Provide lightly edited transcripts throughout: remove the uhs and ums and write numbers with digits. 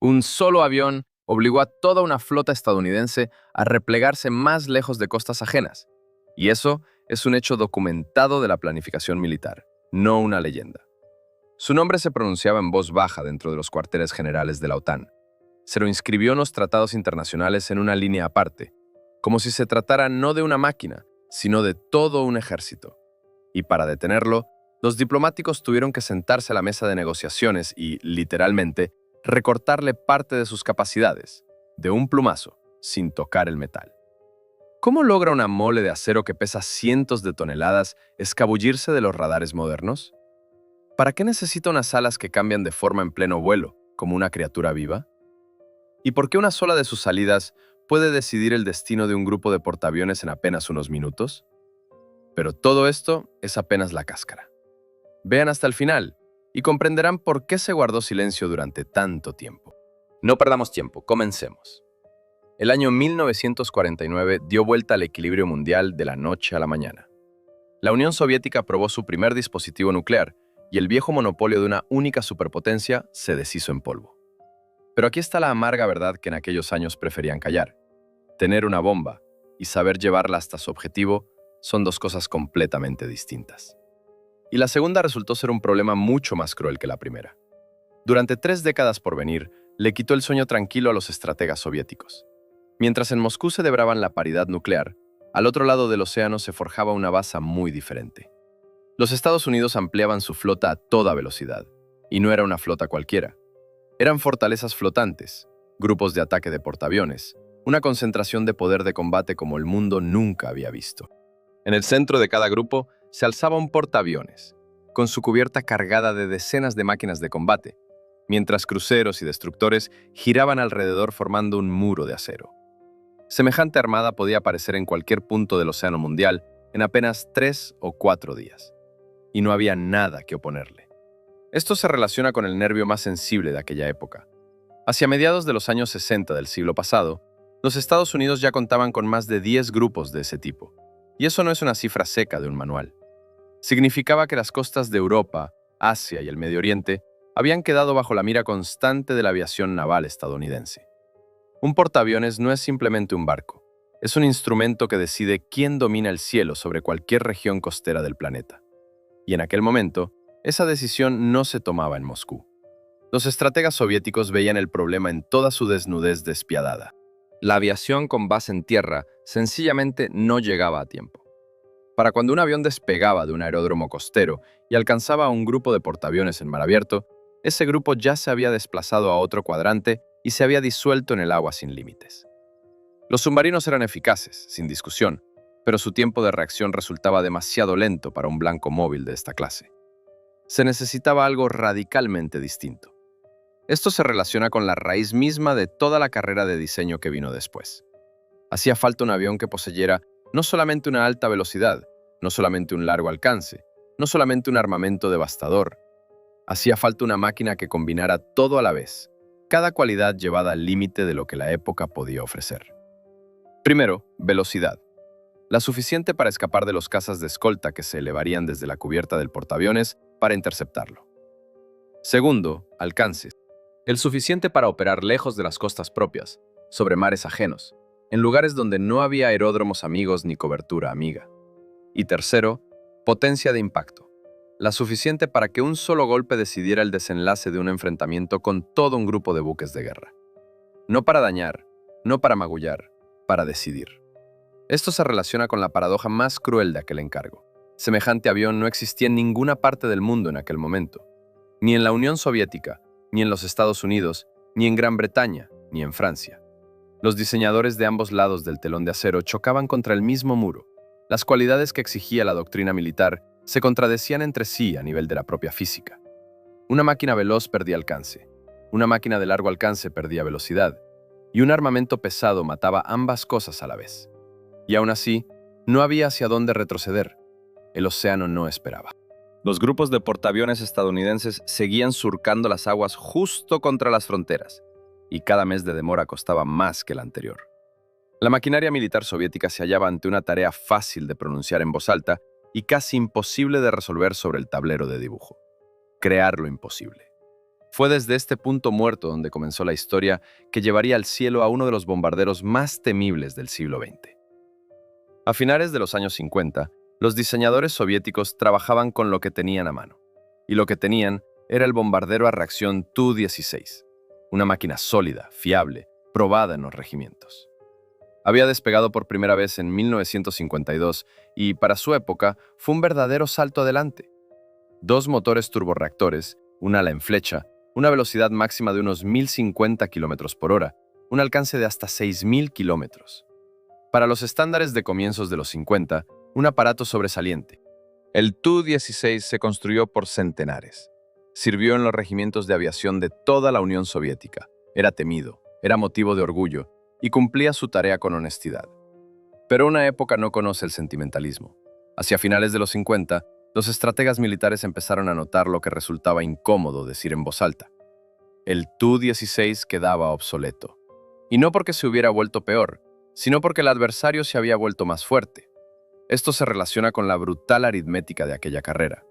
Un solo avión obligó a toda una flota estadounidense a replegarse más lejos de costas ajenas. Y eso es un hecho documentado de la planificación militar, no una leyenda. Su nombre se pronunciaba en voz baja dentro de los cuarteles generales de la OTAN. Se lo inscribió en los tratados internacionales en una línea aparte, como si se tratara no de una máquina, sino de todo un ejército. Y para detenerlo, los diplomáticos tuvieron que sentarse a la mesa de negociaciones y, literalmente, recortarle parte de sus capacidades, de un plumazo, sin tocar el metal. ¿Cómo logra una mole de acero que pesa cientos de toneladas escabullirse de los radares modernos? ¿Para qué necesita unas alas que cambian de forma en pleno vuelo, como una criatura viva? ¿Y por qué una sola de sus salidas puede decidir el destino de un grupo de portaaviones en apenas unos minutos? Pero todo esto es apenas la cáscara. Vean hasta el final y comprenderán por qué se guardó silencio durante tanto tiempo. No perdamos tiempo, comencemos. El año 1949 dio vuelta al equilibrio mundial de la noche a la mañana. La Unión Soviética probó su primer dispositivo nuclear y el viejo monopolio de una única superpotencia se deshizo en polvo. Pero aquí está la amarga verdad que en aquellos años preferían callar. Tener una bomba y saber llevarla hasta su objetivo son dos cosas completamente distintas. Y la segunda resultó ser un problema mucho más cruel que la primera. Durante 3 décadas por venir, le quitó el sueño tranquilo a los estrategas soviéticos. Mientras en Moscú celebraban la paridad nuclear, al otro lado del océano se forjaba una base muy diferente. Los Estados Unidos ampliaban su flota a toda velocidad, y no era una flota cualquiera. Eran fortalezas flotantes, grupos de ataque de portaaviones, una concentración de poder de combate como el mundo nunca había visto. En el centro de cada grupo se alzaba un portaaviones, con su cubierta cargada de decenas de máquinas de combate, mientras cruceros y destructores giraban alrededor formando un muro de acero. Semejante armada podía aparecer en cualquier punto del océano mundial en apenas 3 o 4 días, y no había nada que oponerle. Esto se relaciona con el nervio más sensible de aquella época. Hacia mediados de los años 60 del siglo pasado, los Estados Unidos ya contaban con más de 10 grupos de ese tipo, y eso no es una cifra seca de un manual. Significaba que las costas de Europa, Asia y el Medio Oriente habían quedado bajo la mira constante de la aviación naval estadounidense. Un portaaviones no es simplemente un barco, es un instrumento que decide quién domina el cielo sobre cualquier región costera del planeta. Y en aquel momento, esa decisión no se tomaba en Moscú. Los estrategas soviéticos veían el problema en toda su desnudez despiadada. La aviación con base en tierra sencillamente no llegaba a tiempo. Para cuando un avión despegaba de un aeródromo costero y alcanzaba a un grupo de portaaviones en mar abierto, ese grupo ya se había desplazado a otro cuadrante y se había disuelto en el agua sin límites. Los submarinos eran eficaces, sin discusión, pero su tiempo de reacción resultaba demasiado lento para un blanco móvil de esta clase. Se necesitaba algo radicalmente distinto. Esto se relaciona con la raíz misma de toda la carrera de diseño que vino después. Hacía falta un avión que poseyera no solamente una alta velocidad, no solamente un largo alcance, no solamente un armamento devastador. Hacía falta una máquina que combinara todo a la vez, cada cualidad llevada al límite de lo que la época podía ofrecer. Primero, velocidad. La suficiente para escapar de los cazas de escolta que se elevarían desde la cubierta del portaaviones para interceptarlo. Segundo, alcance. El suficiente para operar lejos de las costas propias, sobre mares ajenos, en lugares donde no había aeródromos amigos ni cobertura amiga. Y tercero, potencia de impacto. La suficiente para que un solo golpe decidiera el desenlace de un enfrentamiento con todo un grupo de buques de guerra. No para dañar, no para magullar, para decidir. Esto se relaciona con la paradoja más cruel de aquel encargo. Semejante avión no existía en ninguna parte del mundo en aquel momento. Ni en la Unión Soviética, ni en los Estados Unidos, ni en Gran Bretaña, ni en Francia. Los diseñadores de ambos lados del telón de acero chocaban contra el mismo muro. Las cualidades que exigía la doctrina militar se contradecían entre sí a nivel de la propia física. Una máquina veloz perdía alcance, una máquina de largo alcance perdía velocidad, y un armamento pesado mataba ambas cosas a la vez. Y aún así, no había hacia dónde retroceder. El océano no esperaba. Los grupos de portaaviones estadounidenses seguían surcando las aguas justo contra las fronteras, y cada mes de demora costaba más que el anterior. La maquinaria militar soviética se hallaba ante una tarea fácil de pronunciar en voz alta y casi imposible de resolver sobre el tablero de dibujo. Crear lo imposible. Fue desde este punto muerto donde comenzó la historia que llevaría al cielo a uno de los bombarderos más temibles del siglo XX. A finales de los años 50, los diseñadores soviéticos trabajaban con lo que tenían a mano. Y lo que tenían era el bombardero a reacción Tu-16, una máquina sólida, fiable, probada en los regimientos. Había despegado por primera vez en 1952 y, para su época, fue un verdadero salto adelante. 2 motores turborreactores, un ala en flecha, una velocidad máxima de unos 1.050 km por hora, un alcance de hasta 6.000 kilómetros. Para los estándares de comienzos de los 50, un aparato sobresaliente. El Tu-16 se construyó por centenares. Sirvió en los regimientos de aviación de toda la Unión Soviética. Era temido, era motivo de orgullo y cumplía su tarea con honestidad. Pero una época no conoce el sentimentalismo. Hacia finales de los 50, los estrategas militares empezaron a notar lo que resultaba incómodo decir en voz alta. El Tu-16 quedaba obsoleto. Y no porque se hubiera vuelto peor, sino porque el adversario se había vuelto más fuerte. Esto se relaciona con la brutal aritmética de aquella carrera.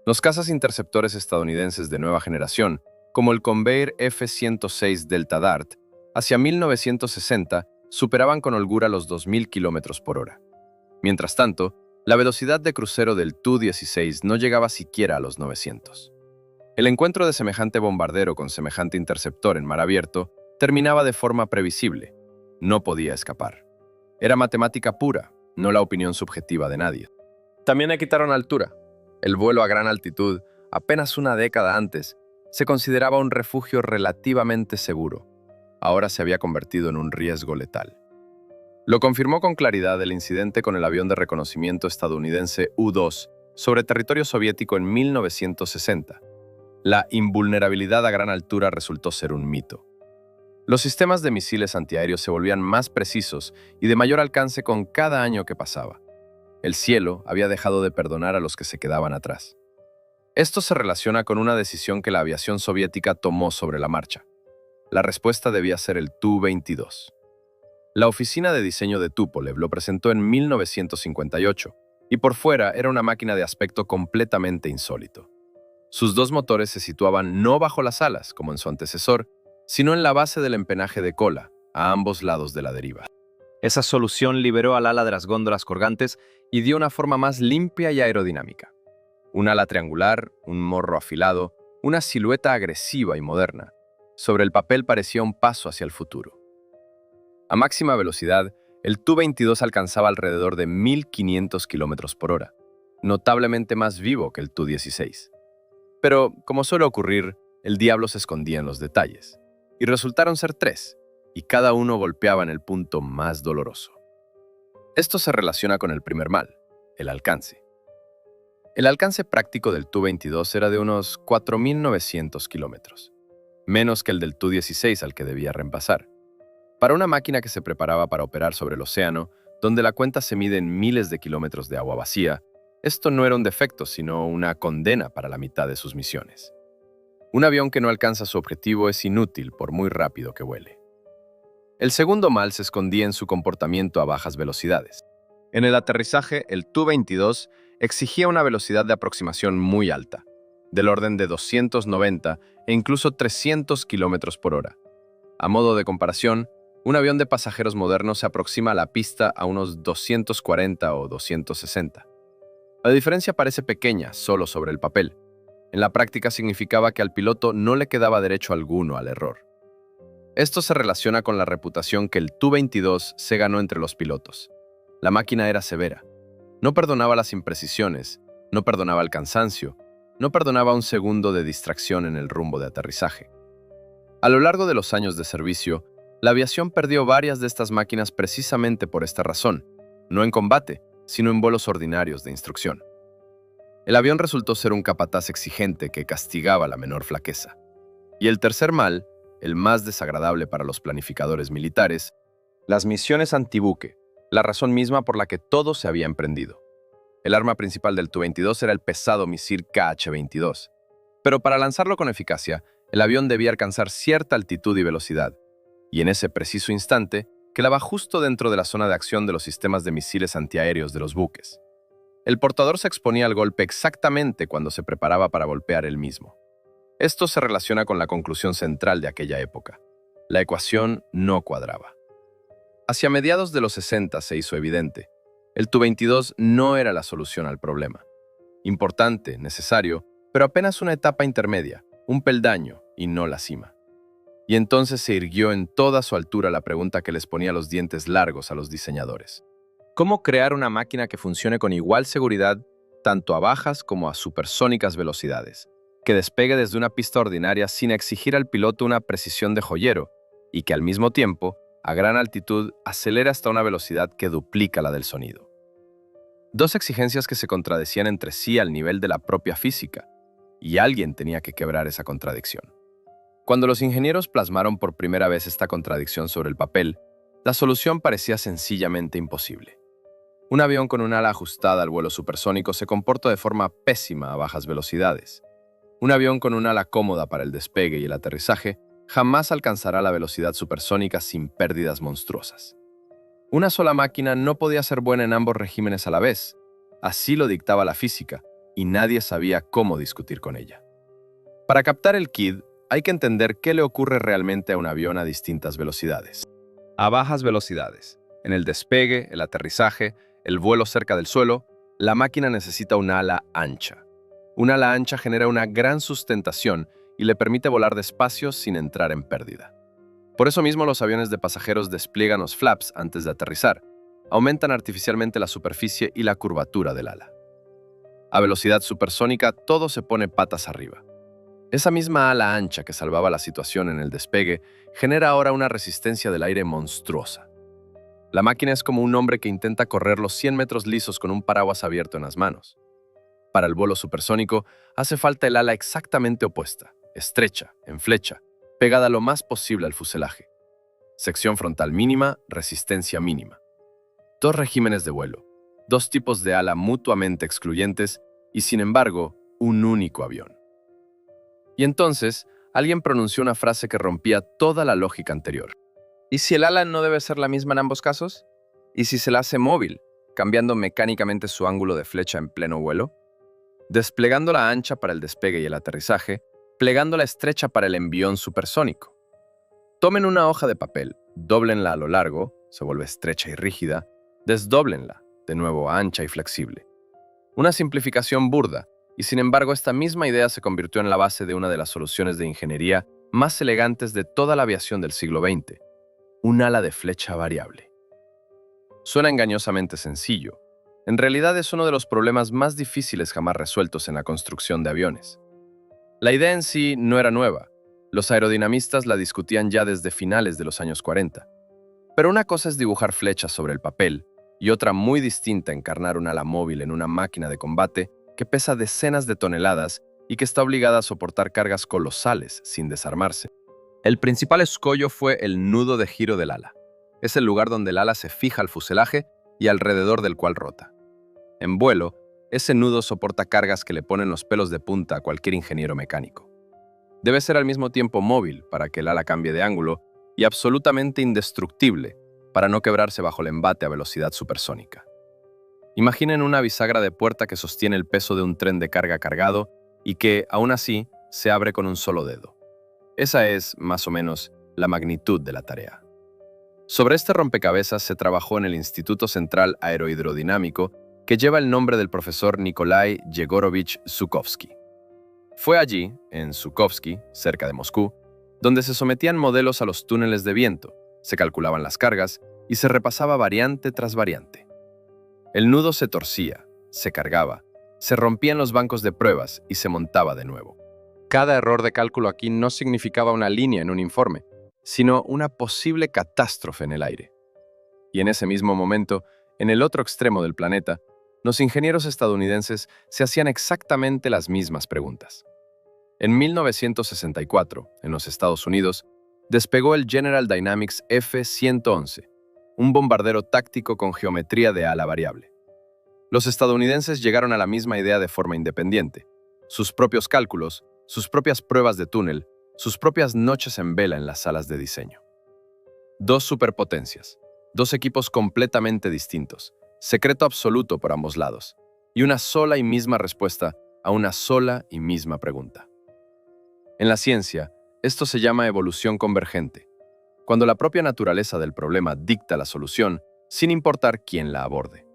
Los cazas interceptores estadounidenses de nueva generación, como el Convair F-106 Delta Dart, hacia 1960 superaban con holgura los 2.000 km por hora. Mientras tanto, la velocidad de crucero del Tu-16 no llegaba siquiera a los 900. El encuentro de semejante bombardero con semejante interceptor en mar abierto terminaba de forma previsible. No podía escapar. Era matemática pura, no la opinión subjetiva de nadie. También le quitaron altura. El vuelo a gran altitud, apenas una década antes, se consideraba un refugio relativamente seguro. Ahora se había convertido en un riesgo letal. Lo confirmó con claridad el incidente con el avión de reconocimiento estadounidense U-2 sobre territorio soviético en 1960. La invulnerabilidad a gran altura resultó ser un mito. Los sistemas de misiles antiaéreos se volvían más precisos y de mayor alcance con cada año que pasaba. El cielo había dejado de perdonar a los que se quedaban atrás. Esto se relaciona con una decisión que la aviación soviética tomó sobre la marcha. La respuesta debía ser el Tu-22. La oficina de diseño de Tupolev lo presentó en 1958 y por fuera era una máquina de aspecto completamente insólito. Sus 2 motores se situaban no bajo las alas, como en su antecesor, sino en la base del empenaje de cola, a ambos lados de la deriva. Esa solución liberó al ala de las góndolas colgantes y dio una forma más limpia y aerodinámica. Un ala triangular, un morro afilado, una silueta agresiva y moderna. Sobre el papel parecía un paso hacia el futuro. A máxima velocidad, el Tu-22 alcanzaba alrededor de 1.500 km por hora, notablemente más vivo que el Tu-16. Pero, como suele ocurrir, el diablo se escondía en los detalles, y resultaron ser 3, y cada uno golpeaba en el punto más doloroso. Esto se relaciona con el primer mal, el alcance. El alcance práctico del Tu-22 era de unos 4.900 kilómetros, menos que el del Tu-16 al que debía reemplazar. Para una máquina que se preparaba para operar sobre el océano, donde la cuenta se mide en miles de kilómetros de agua vacía, esto no era un defecto, sino una condena para la mitad de sus misiones. Un avión que no alcanza su objetivo es inútil por muy rápido que vuele. El segundo mal se escondía en su comportamiento a bajas velocidades. En el aterrizaje, el Tu-22 exigía una velocidad de aproximación muy alta, del orden de 290 e incluso 300 km por hora. A modo de comparación, un avión de pasajeros moderno se aproxima a la pista a unos 240 o 260. La diferencia parece pequeña solo sobre el papel. En la práctica significaba que al piloto no le quedaba derecho alguno al error. Esto se relaciona con la reputación que el Tu-22 se ganó entre los pilotos. La máquina era severa. No perdonaba las imprecisiones, no perdonaba el cansancio, no perdonaba un segundo de distracción en el rumbo de aterrizaje. A lo largo de los años de servicio, la aviación perdió varias de estas máquinas precisamente por esta razón, no en combate, sino en vuelos ordinarios de instrucción. El avión resultó ser un capataz exigente que castigaba la menor flaqueza. Y el tercer mal, el más desagradable para los planificadores militares, las misiones antibuque, la razón misma por la que todo se había emprendido. El arma principal del Tu-22 era el pesado misil KH-22. Pero para lanzarlo con eficacia, el avión debía alcanzar cierta altitud y velocidad, y en ese preciso instante quedaba justo dentro de la zona de acción de los sistemas de misiles antiaéreos de los buques. El portador se exponía al golpe exactamente cuando se preparaba para golpear él mismo. Esto se relaciona con la conclusión central de aquella época. La ecuación no cuadraba. Hacia mediados de los 60 se hizo evidente. El Tu-22 no era la solución al problema. Importante, necesario, pero apenas una etapa intermedia, un peldaño y no la cima. Y entonces se irguió en toda su altura la pregunta que les ponía los dientes largos a los diseñadores. ¿Cómo crear una máquina que funcione con igual seguridad, tanto a bajas como a supersónicas velocidades, que despegue desde una pista ordinaria sin exigir al piloto una precisión de joyero y que al mismo tiempo, a gran altitud, acelere hasta una velocidad que duplica la del sonido? Dos exigencias que se contradecían entre sí al nivel de la propia física, y alguien tenía que quebrar esa contradicción. Cuando los ingenieros plasmaron por primera vez esta contradicción sobre el papel, la solución parecía sencillamente imposible. Un avión con un ala ajustada al vuelo supersónico se comporta de forma pésima a bajas velocidades. Un avión con un ala cómoda para el despegue y el aterrizaje jamás alcanzará la velocidad supersónica sin pérdidas monstruosas. Una sola máquina no podía ser buena en ambos regímenes a la vez. Así lo dictaba la física, y nadie sabía cómo discutir con ella. Para captar el quid, hay que entender qué le ocurre realmente a un avión a distintas velocidades. A bajas velocidades, en el despegue, el aterrizaje, el vuelo cerca del suelo, la máquina necesita un ala ancha. Un ala ancha genera una gran sustentación y le permite volar despacio sin entrar en pérdida. Por eso mismo los aviones de pasajeros despliegan los flaps antes de aterrizar, aumentan artificialmente la superficie y la curvatura del ala. A velocidad supersónica todo se pone patas arriba. Esa misma ala ancha que salvaba la situación en el despegue genera ahora una resistencia del aire monstruosa. La máquina es como un hombre que intenta correr los 100 metros lisos con un paraguas abierto en las manos. Para el vuelo supersónico hace falta el ala exactamente opuesta, estrecha, en flecha, pegada lo más posible al fuselaje. Sección frontal mínima, resistencia mínima. Dos regímenes de vuelo, dos tipos de ala mutuamente excluyentes y, sin embargo, un único avión. Y entonces, alguien pronunció una frase que rompía toda la lógica anterior. ¿Y si el ala no debe ser la misma en ambos casos? ¿Y si se la hace móvil, cambiando mecánicamente su ángulo de flecha en pleno vuelo? Desplegándola ancha para el despegue y el aterrizaje, plegándola estrecha para el envión supersónico. Tomen una hoja de papel, dóblenla a lo largo, se vuelve estrecha y rígida, desdóblenla, de nuevo ancha y flexible. Una simplificación burda, y sin embargo esta misma idea se convirtió en la base de una de las soluciones de ingeniería más elegantes de toda la aviación del siglo XX, un ala de flecha variable. Suena engañosamente sencillo. En realidad es uno de los problemas más difíciles jamás resueltos en la construcción de aviones. La idea en sí no era nueva. Los aerodinamistas la discutían ya desde finales de los años 40. Pero una cosa es dibujar flechas sobre el papel y otra muy distinta encarnar un ala móvil en una máquina de combate que pesa decenas de toneladas y que está obligada a soportar cargas colosales sin desarmarse. El principal escollo fue el nudo de giro del ala. Es el lugar donde el ala se fija al fuselaje y alrededor del cual rota. En vuelo, ese nudo soporta cargas que le ponen los pelos de punta a cualquier ingeniero mecánico. Debe ser al mismo tiempo móvil para que el ala cambie de ángulo y absolutamente indestructible para no quebrarse bajo el embate a velocidad supersónica. Imaginen una bisagra de puerta que sostiene el peso de un tren de carga cargado y que, aún así, se abre con un solo dedo. Esa es, más o menos, la magnitud de la tarea. Sobre este rompecabezas se trabajó en el Instituto Central Aerohidrodinámico, que lleva el nombre del profesor Nikolai Yegorovich Zhukovsky. Fue allí, en Zhukovsky, cerca de Moscú, donde se sometían modelos a los túneles de viento, se calculaban las cargas y se repasaba variante tras variante. El nudo se torcía, se cargaba, se rompía en los bancos de pruebas y se montaba de nuevo. Cada error de cálculo aquí no significaba una línea en un informe, sino una posible catástrofe en el aire. Y en ese mismo momento, en el otro extremo del planeta, los ingenieros estadounidenses se hacían exactamente las mismas preguntas. En 1964, en los Estados Unidos, despegó el General Dynamics F-111, un bombardero táctico con geometría de ala variable. Los estadounidenses llegaron a la misma idea de forma independiente. Sus propios cálculos, sus propias pruebas de túnel, sus propias noches en vela en las salas de diseño. Dos superpotencias, dos equipos completamente distintos, secreto absoluto por ambos lados, y una sola y misma respuesta a una sola y misma pregunta. En la ciencia, esto se llama evolución convergente, cuando la propia naturaleza del problema dicta la solución, sin importar quién la aborde.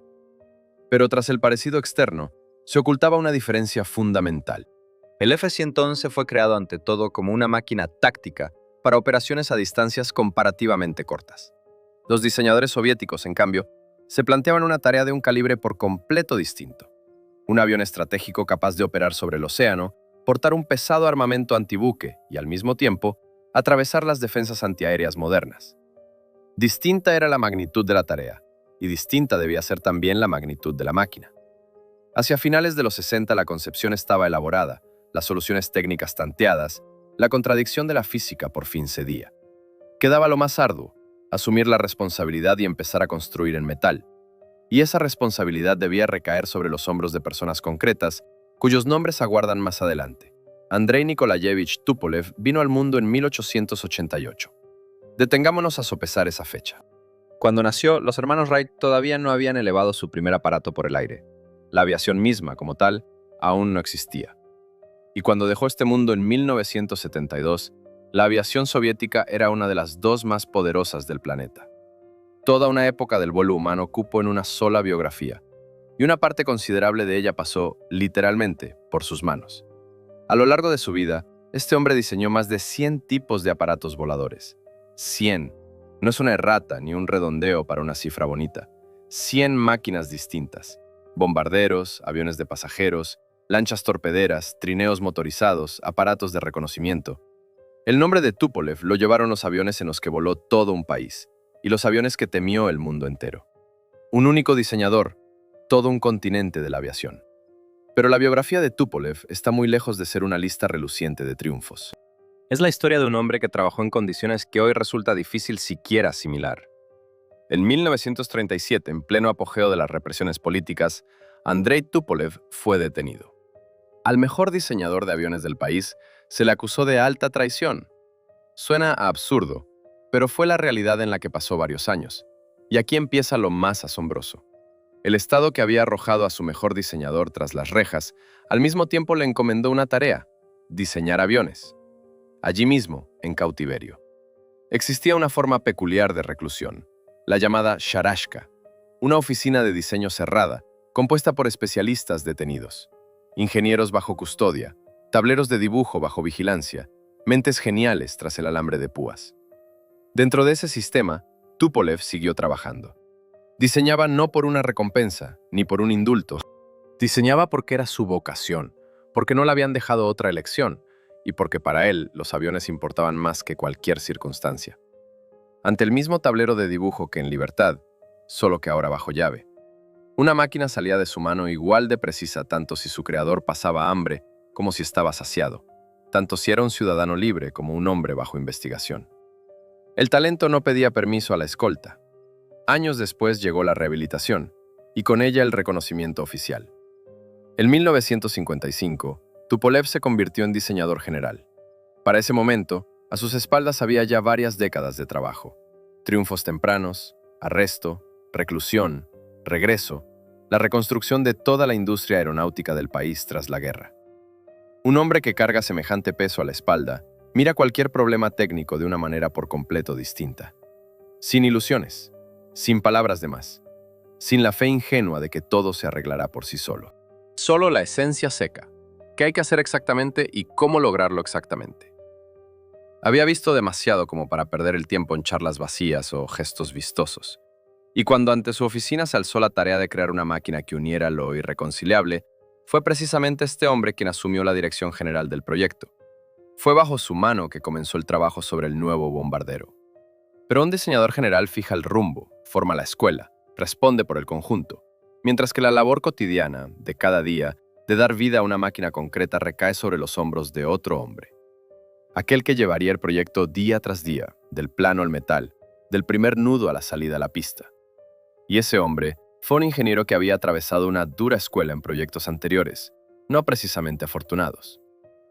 Pero tras el parecido externo, se ocultaba una diferencia fundamental. El F-111 fue creado ante todo como una máquina táctica para operaciones a distancias comparativamente cortas. Los diseñadores soviéticos, en cambio, se planteaban una tarea de un calibre por completo distinto. Un avión estratégico capaz de operar sobre el océano, portar un pesado armamento antibuque y, al mismo tiempo, atravesar las defensas antiaéreas modernas. Distinta era la magnitud de la tarea, y distinta debía ser también la magnitud de la máquina. Hacia finales de los 60 la concepción estaba elaborada, las soluciones técnicas tanteadas, la contradicción de la física por fin cedía. Quedaba lo más arduo, asumir la responsabilidad y empezar a construir en metal. Y esa responsabilidad debía recaer sobre los hombros de personas concretas, cuyos nombres aguardan más adelante. Andrei Nikolayevich Tupolev vino al mundo en 1888. Detengámonos a sopesar esa fecha. Cuando nació, los hermanos Wright todavía no habían elevado su primer aparato por el aire. La aviación misma, como tal, aún no existía. Y cuando dejó este mundo en 1972, la aviación soviética era una de las dos más poderosas del planeta. Toda una época del vuelo humano cupo en una sola biografía, y una parte considerable de ella pasó, literalmente, por sus manos. A lo largo de su vida, este hombre diseñó más de 100 tipos de aparatos voladores. 100. No es una errata ni un redondeo para una cifra bonita. 100 máquinas distintas. Bombarderos, aviones de pasajeros, lanchas torpederas, trineos motorizados, aparatos de reconocimiento. El nombre de Tupolev lo llevaron los aviones en los que voló todo un país, y los aviones que temió el mundo entero. Un único diseñador, todo un continente de la aviación. Pero la biografía de Tupolev está muy lejos de ser una lista reluciente de triunfos. Es la historia de un hombre que trabajó en condiciones que hoy resulta difícil siquiera asimilar. En 1937, en pleno apogeo de las represiones políticas, Andrei Tupolev fue detenido. Al mejor diseñador de aviones del país se le acusó de alta traición. Suena a absurdo, pero fue la realidad en la que pasó varios años. Y aquí empieza lo más asombroso. El Estado que había arrojado a su mejor diseñador tras las rejas, al mismo tiempo le encomendó una tarea: diseñar aviones. Allí mismo, en cautiverio. Existía una forma peculiar de reclusión, la llamada Sharashka, una oficina de diseño cerrada, compuesta por especialistas detenidos, ingenieros bajo custodia, tableros de dibujo bajo vigilancia, mentes geniales tras el alambre de púas. Dentro de ese sistema, Tupolev siguió trabajando. Diseñaba no por una recompensa, ni por un indulto. Diseñaba porque era su vocación, porque no le habían dejado otra elección, y porque para él los aviones importaban más que cualquier circunstancia. Ante el mismo tablero de dibujo que en libertad, solo que ahora bajo llave. Una máquina salía de su mano igual de precisa tanto si su creador pasaba hambre como si estaba saciado, tanto si era un ciudadano libre como un hombre bajo investigación. El talento no pedía permiso a la escolta. Años después llegó la rehabilitación, y con ella el reconocimiento oficial. En 1955, Tupolev se convirtió en diseñador general. Para ese momento, a sus espaldas había ya varias décadas de trabajo. Triunfos tempranos, arresto, reclusión, regreso, la reconstrucción de toda la industria aeronáutica del país tras la guerra. Un hombre que carga semejante peso a la espalda mira cualquier problema técnico de una manera por completo distinta. Sin ilusiones, sin palabras de más, sin la fe ingenua de que todo se arreglará por sí solo. Solo la esencia seca. ¿Qué hay que hacer exactamente y cómo lograrlo exactamente? Había visto demasiado como para perder el tiempo en charlas vacías o gestos vistosos. Y cuando ante su oficina se alzó la tarea de crear una máquina que uniera lo irreconciliable, fue precisamente este hombre quien asumió la dirección general del proyecto. Fue bajo su mano que comenzó el trabajo sobre el nuevo bombardero. Pero un diseñador general fija el rumbo, forma la escuela, responde por el conjunto, mientras que la labor cotidiana, de cada día, de dar vida a una máquina concreta recae sobre los hombros de otro hombre. Aquel que llevaría el proyecto día tras día, del plano al metal, del primer nudo a la salida a la pista. Y ese hombre fue un ingeniero que había atravesado una dura escuela en proyectos anteriores, no precisamente afortunados.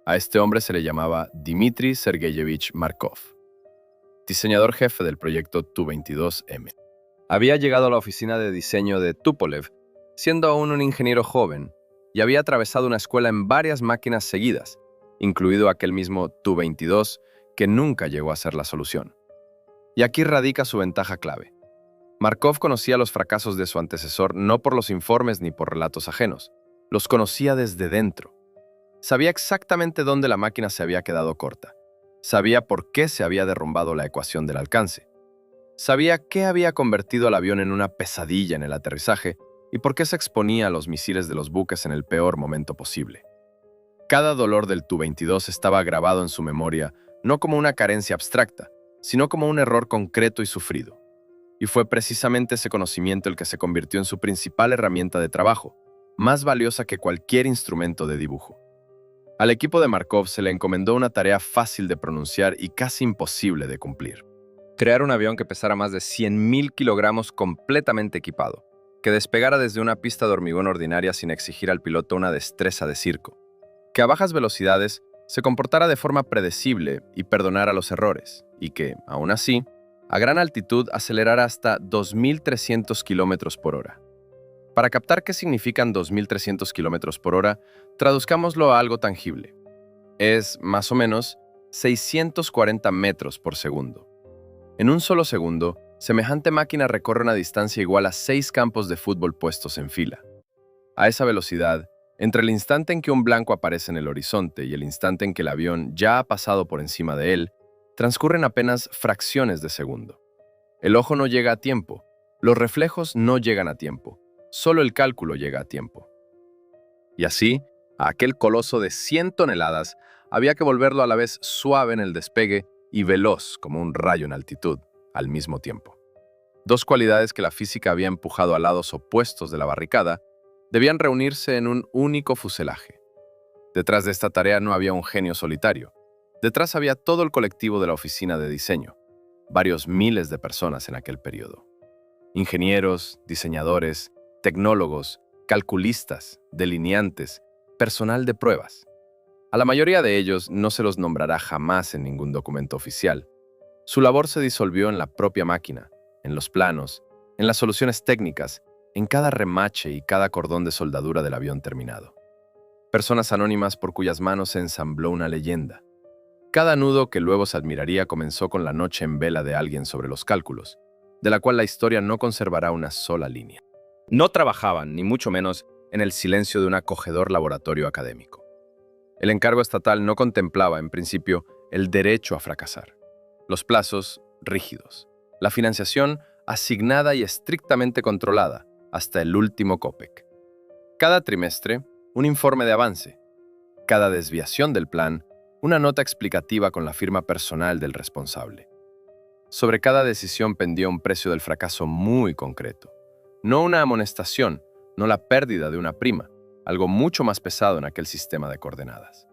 A este hombre se le llamaba Dmitry Sergeyevich Markov, diseñador jefe del proyecto Tu-22M. Había llegado a la oficina de diseño de Tupolev, siendo aún un ingeniero joven, y había atravesado una escuela en varias máquinas seguidas, incluido aquel mismo Tu-22, que nunca llegó a ser la solución. Y aquí radica su ventaja clave. Markov conocía los fracasos de su antecesor no por los informes ni por relatos ajenos, los conocía desde dentro. Sabía exactamente dónde la máquina se había quedado corta. Sabía por qué se había derrumbado la ecuación del alcance. Sabía qué había convertido al avión en una pesadilla en el aterrizaje y por qué se exponía a los misiles de los buques en el peor momento posible. Cada dolor del Tu-22 estaba grabado en su memoria no como una carencia abstracta, sino como un error concreto y sufrido. Y fue precisamente ese conocimiento el que se convirtió en su principal herramienta de trabajo, más valiosa que cualquier instrumento de dibujo. Al equipo de Markov se le encomendó una tarea fácil de pronunciar y casi imposible de cumplir. Crear un avión que pesara más de 100.000 kilogramos completamente equipado, que despegara desde una pista de hormigón ordinaria sin exigir al piloto una destreza de circo, que a bajas velocidades se comportara de forma predecible y perdonara los errores, y que, aún así, a gran altitud acelerara hasta 2.300 kilómetros por hora. Para captar qué significan 2.300 kilómetros por hora, traduzcámoslo a algo tangible. Es, más o menos, 640 metros por segundo. En un solo segundo, semejante máquina recorre una distancia igual a 6 campos de fútbol puestos en fila. A esa velocidad, entre el instante en que un blanco aparece en el horizonte y el instante en que el avión ya ha pasado por encima de él, transcurren apenas fracciones de segundo. El ojo no llega a tiempo, los reflejos no llegan a tiempo, solo el cálculo llega a tiempo. Y así, a aquel coloso de 100 toneladas había que volverlo a la vez suave en el despegue y veloz como un rayo en altitud, al mismo tiempo. Dos cualidades que la física había empujado a lados opuestos de la barricada debían reunirse en un único fuselaje. Detrás de esta tarea no había un genio solitario. Detrás había todo el colectivo de la oficina de diseño, varios miles de personas en aquel periodo. Ingenieros, diseñadores, tecnólogos, calculistas, delineantes, personal de pruebas. A la mayoría de ellos no se los nombrará jamás en ningún documento oficial. Su labor se disolvió en la propia máquina, en los planos, en las soluciones técnicas, en cada remache y cada cordón de soldadura del avión terminado. Personas anónimas por cuyas manos se ensambló una leyenda. Cada nudo que luego se admiraría comenzó con la noche en vela de alguien sobre los cálculos, de la cual la historia no conservará una sola línea. No trabajaban, ni mucho menos, en el silencio de un acogedor laboratorio académico. El encargo estatal no contemplaba, en principio, el derecho a fracasar. Los plazos, rígidos. La financiación, asignada y estrictamente controlada, hasta el último cópec. Cada trimestre, un informe de avance. Cada desviación del plan, una nota explicativa con la firma personal del responsable. Sobre cada decisión pendía un precio del fracaso muy concreto. No una amonestación, no la pérdida de una prima, algo mucho más pesado en aquel sistema de coordenadas.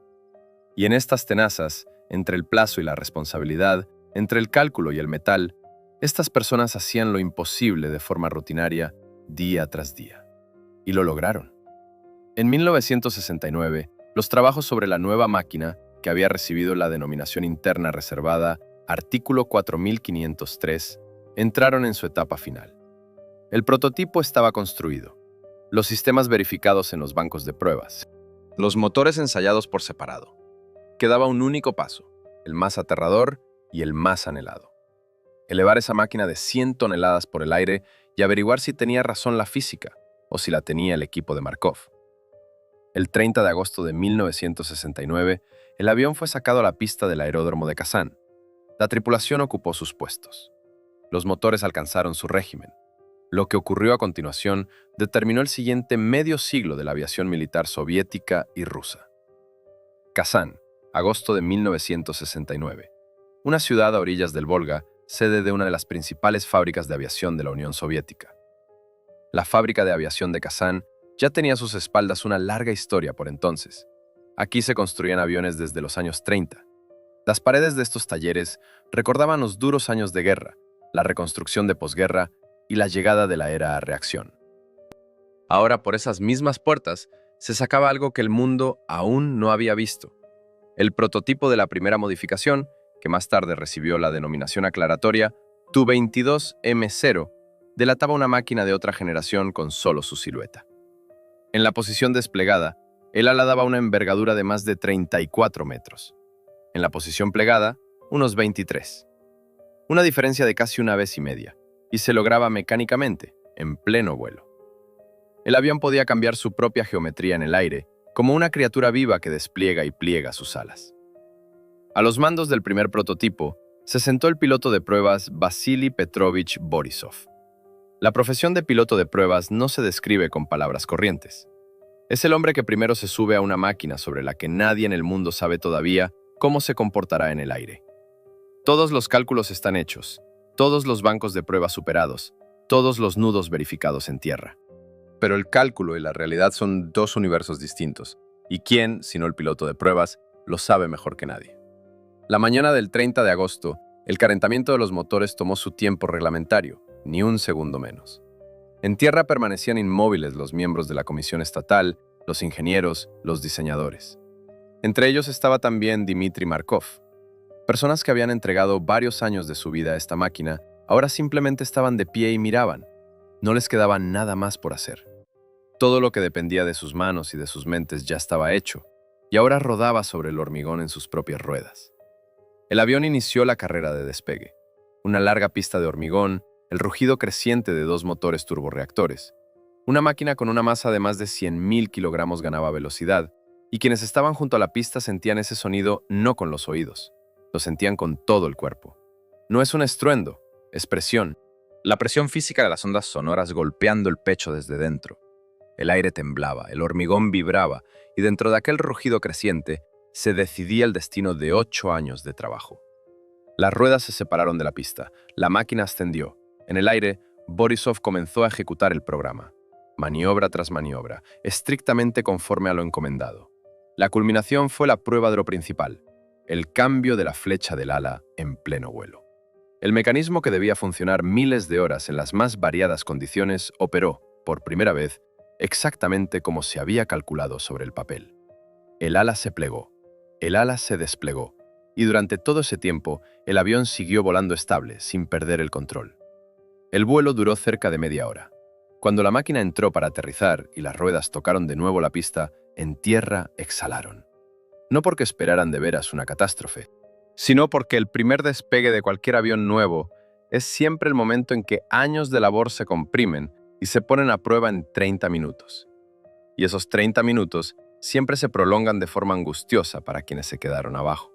Y en estas tenazas, entre el plazo y la responsabilidad, entre el cálculo y el metal, estas personas hacían lo imposible de forma rutinaria, día tras día. Y lo lograron. En 1969, los trabajos sobre la nueva máquina, que había recibido la denominación interna reservada Artículo 4503, entraron en su etapa final. El prototipo estaba construido, los sistemas verificados en los bancos de pruebas, los motores ensayados por separado. Quedaba un único paso, el más aterrador y el más anhelado. Elevar esa máquina de 100 toneladas por el aire y averiguar si tenía razón la física o si la tenía el equipo de Markov. El 30 de agosto de 1969, el avión fue sacado a la pista del aeródromo de Kazán. La tripulación ocupó sus puestos. Los motores alcanzaron su régimen. Lo que ocurrió a continuación determinó el siguiente medio siglo de la aviación militar soviética y rusa. Kazán, agosto de 1969. Una ciudad a orillas del Volga, sede de una de las principales fábricas de aviación de la Unión Soviética. La fábrica de aviación de Kazán ya tenía a sus espaldas una larga historia por entonces. Aquí se construían aviones desde los años 30. Las paredes de estos talleres recordaban los duros años de guerra, la reconstrucción de posguerra y la llegada de la era a reacción. Ahora, por esas mismas puertas, se sacaba algo que el mundo aún no había visto. El prototipo de la primera modificación, que más tarde recibió la denominación aclaratoria Tu-22M0, delataba una máquina de otra generación con solo su silueta. En la posición desplegada, El ala daba una envergadura de más de 34 metros. En la posición plegada, unos 23. Una diferencia de casi una vez y media, y se lograba mecánicamente, en pleno vuelo. El avión podía cambiar su propia geometría en el aire, como una criatura viva que despliega y pliega sus alas. A los mandos del primer prototipo se sentó el piloto de pruebas Vasily Petrovich Borisov. La profesión de piloto de pruebas no se describe con palabras corrientes. Es el hombre que primero se sube a una máquina sobre la que nadie en el mundo sabe todavía cómo se comportará en el aire. Todos los cálculos están hechos, todos los bancos de pruebas superados, todos los nudos verificados en tierra. Pero el cálculo y la realidad son dos universos distintos, y quién, sino el piloto de pruebas, lo sabe mejor que nadie. La mañana del 30 de agosto, el calentamiento de los motores tomó su tiempo reglamentario, ni un segundo menos. En tierra permanecían inmóviles los miembros de la comisión estatal, los ingenieros, los diseñadores. Entre ellos estaba también Dmitry Markov. Personas que habían entregado varios años de su vida a esta máquina, ahora simplemente estaban de pie y miraban. No les quedaba nada más por hacer. Todo lo que dependía de sus manos y de sus mentes ya estaba hecho, y ahora rodaba sobre el hormigón en sus propias ruedas. El avión inició la carrera de despegue. Una larga pista de hormigón, el rugido creciente de dos motores turborreactores. Una máquina con una masa de más de 100.000 kilogramos ganaba velocidad, y quienes estaban junto a la pista sentían ese sonido no con los oídos, lo sentían con todo el cuerpo. No es un estruendo, es presión. La presión física de las ondas sonoras golpeando el pecho desde dentro. El aire temblaba, el hormigón vibraba, y dentro de aquel rugido creciente se decidía el destino de 8 años de trabajo. Las ruedas se separaron de la pista, la máquina ascendió. En el aire, Borisov comenzó a ejecutar el programa, maniobra tras maniobra, estrictamente conforme a lo encomendado. La culminación fue la prueba de lo principal, el cambio de la flecha del ala en pleno vuelo. El mecanismo que debía funcionar miles de horas en las más variadas condiciones operó, por primera vez, exactamente como se había calculado sobre el papel. El ala se plegó, el ala se desplegó, y durante todo ese tiempo el avión siguió volando estable, sin perder el control. El vuelo duró cerca de media hora. Cuando la máquina entró para aterrizar y las ruedas tocaron de nuevo la pista, en tierra exhalaron. No porque esperaran de veras una catástrofe, sino porque el primer despegue de cualquier avión nuevo es siempre el momento en que años de labor se comprimen y se ponen a prueba en 30 minutos. Y esos 30 minutos siempre se prolongan de forma angustiosa para quienes se quedaron abajo.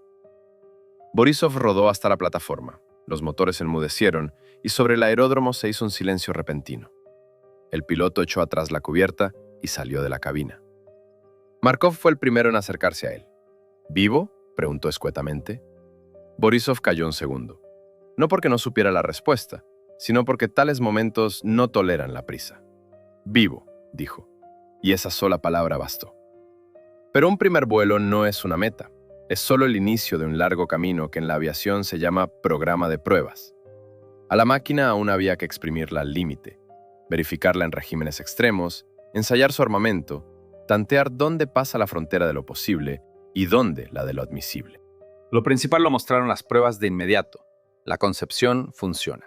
Borisov rodó hasta la plataforma, los motores enmudecieron y sobre el aeródromo se hizo un silencio repentino. El piloto echó atrás la cubierta y salió de la cabina. Markov fue el primero en acercarse a él. ¿Vivo?, preguntó escuetamente. Borisov calló un segundo. No porque no supiera la respuesta, sino porque tales momentos no toleran la prisa. «Vivo», dijo, y esa sola palabra bastó. Pero un primer vuelo no es una meta, es solo el inicio de un largo camino que en la aviación se llama programa de pruebas. A la máquina aún había que exprimirla al límite, verificarla en regímenes extremos, ensayar su armamento, tantear dónde pasa la frontera de lo posible y dónde la de lo admisible. Lo principal lo mostraron las pruebas de inmediato. La concepción funciona.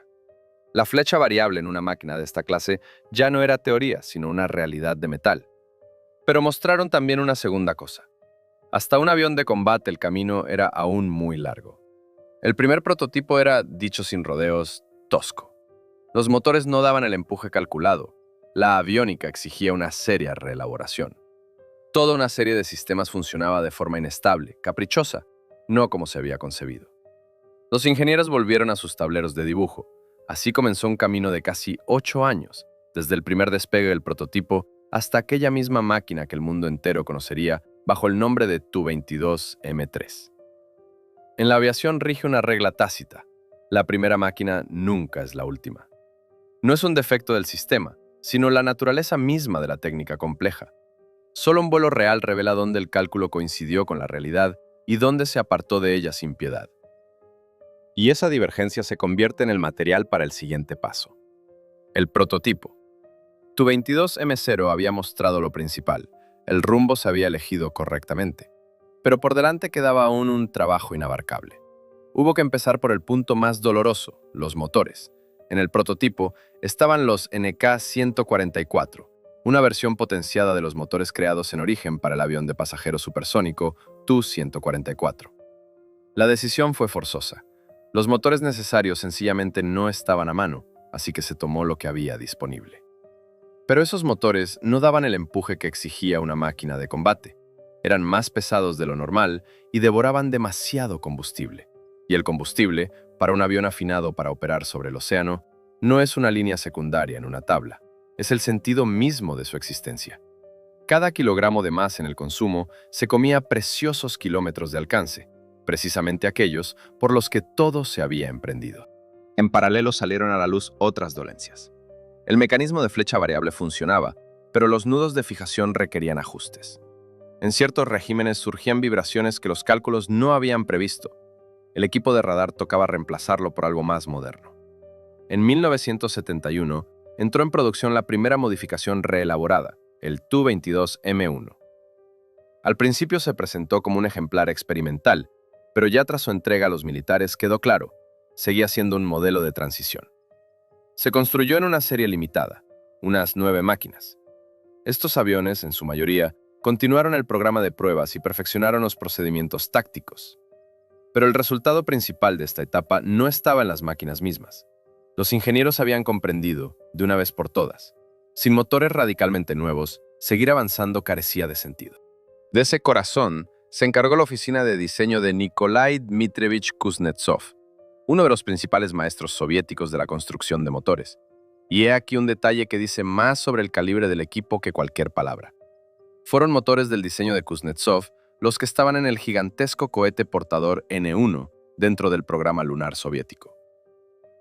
La flecha variable en una máquina de esta clase ya no era teoría, sino una realidad de metal. Pero mostraron también una segunda cosa. Hasta un avión de combate el camino era aún muy largo. El primer prototipo era, dicho sin rodeos, tosco. Los motores no daban el empuje calculado. La aviónica exigía una seria reelaboración. Toda una serie de sistemas funcionaba de forma inestable, caprichosa, no como se había concebido. Los ingenieros volvieron a sus tableros de dibujo. Así comenzó un camino de casi 8 años, desde el primer despegue del prototipo hasta aquella misma máquina que el mundo entero conocería bajo el nombre de Tu-22M3. En la aviación rige una regla tácita: la primera máquina nunca es la última. No es un defecto del sistema, sino la naturaleza misma de la técnica compleja. Solo un vuelo real revela dónde el cálculo coincidió con la realidad y dónde se apartó de ella sin piedad. Y esa divergencia se convierte en el material para el siguiente paso. El prototipo. Tu-22M0 había mostrado lo principal, el rumbo se había elegido correctamente, pero por delante quedaba aún un trabajo inabarcable. Hubo que empezar por el punto más doloroso, los motores. En el prototipo estaban los NK-144, una versión potenciada de los motores creados en origen para el avión de pasajeros supersónico Tu-144. La decisión fue forzosa. Los motores necesarios sencillamente no estaban a mano, así que se tomó lo que había disponible. Pero esos motores no daban el empuje que exigía una máquina de combate. Eran más pesados de lo normal y devoraban demasiado combustible. Y el combustible, para un avión afinado para operar sobre el océano, no es una línea secundaria en una tabla. Es el sentido mismo de su existencia. Cada kilogramo de más en el consumo se comía preciosos kilómetros de alcance, precisamente aquellos por los que todo se había emprendido. En paralelo salieron a la luz otras dolencias. El mecanismo de flecha variable funcionaba, pero los nudos de fijación requerían ajustes. En ciertos regímenes surgían vibraciones que los cálculos no habían previsto. El equipo de radar tocaba reemplazarlo por algo más moderno. En 1971, entró en producción la primera modificación reelaborada, el Tu-22M1. Al principio se presentó como un ejemplar experimental, pero ya tras su entrega a los militares quedó claro, seguía siendo un modelo de transición. Se construyó en una serie limitada, unas 9 máquinas. Estos aviones, en su mayoría, continuaron el programa de pruebas y perfeccionaron los procedimientos tácticos. Pero el resultado principal de esta etapa no estaba en las máquinas mismas. Los ingenieros habían comprendido, de una vez por todas, sin motores radicalmente nuevos, seguir avanzando carecía de sentido. De ese corazón se encargó la oficina de diseño de Nikolai Dmitrievich Kuznetsov, uno de los principales maestros soviéticos de la construcción de motores. Y he aquí un detalle que dice más sobre el calibre del equipo que cualquier palabra. Fueron motores del diseño de Kuznetsov los que estaban en el gigantesco cohete portador N-1 dentro del programa lunar soviético.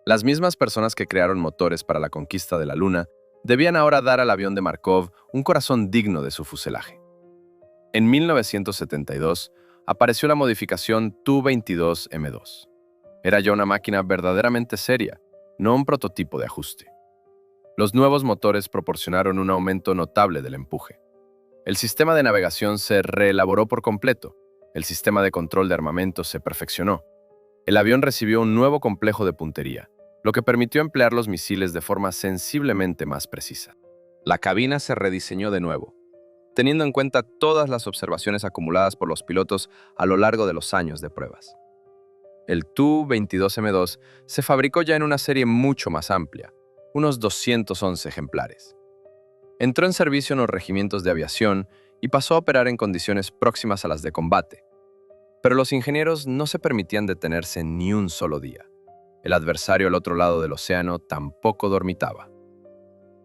Las mismas personas que crearon motores para la conquista de la Luna debían ahora dar al avión de Markov un corazón digno de su fuselaje. En 1972 apareció la modificación Tu-22M2. Era ya una máquina verdaderamente seria, no un prototipo de ajuste. Los nuevos motores proporcionaron un aumento notable del empuje. El sistema de navegación se reelaboró por completo. El sistema de control de armamento se perfeccionó. El avión recibió un nuevo complejo de puntería, lo que permitió emplear los misiles de forma sensiblemente más precisa. La cabina se rediseñó de nuevo, teniendo en cuenta todas las observaciones acumuladas por los pilotos a lo largo de los años de pruebas. El Tu-22M2 se fabricó ya en una serie mucho más amplia, unos 211 ejemplares. Entró en servicio en los regimientos de aviación y pasó a operar en condiciones próximas a las de combate. Pero los ingenieros no se permitían detenerse ni un solo día. El adversario al otro lado del océano tampoco dormitaba.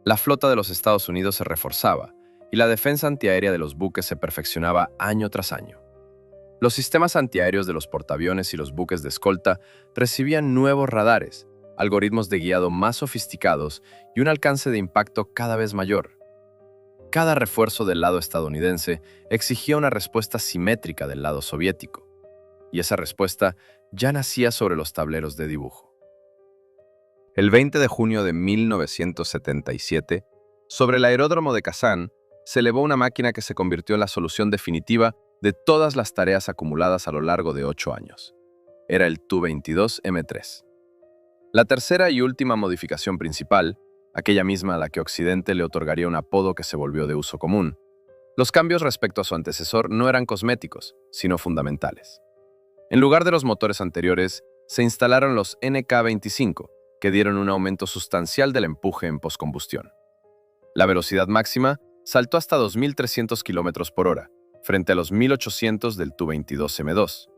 La flota de los Estados Unidos se reforzaba y la defensa antiaérea de los buques se perfeccionaba año tras año. Los sistemas antiaéreos de los portaaviones y los buques de escolta recibían nuevos radares, algoritmos de guiado más sofisticados y un alcance de impacto cada vez mayor. Cada refuerzo del lado estadounidense exigía una respuesta simétrica del lado soviético, y esa respuesta ya nacía sobre los tableros de dibujo. El 20 de junio de 1977, sobre el aeródromo de Kazán, se elevó una máquina que se convirtió en la solución definitiva de todas las tareas acumuladas a lo largo de 8 años. Era el Tu-22M3. La tercera y última modificación principal, aquella misma a la que Occidente le otorgaría un apodo que se volvió de uso común. Los cambios respecto a su antecesor no eran cosméticos, sino fundamentales. En lugar de los motores anteriores, se instalaron los NK-25, que dieron un aumento sustancial del empuje en poscombustión. La velocidad máxima saltó hasta 2.300 km por hora, frente a los 1.800 del Tu-22M2.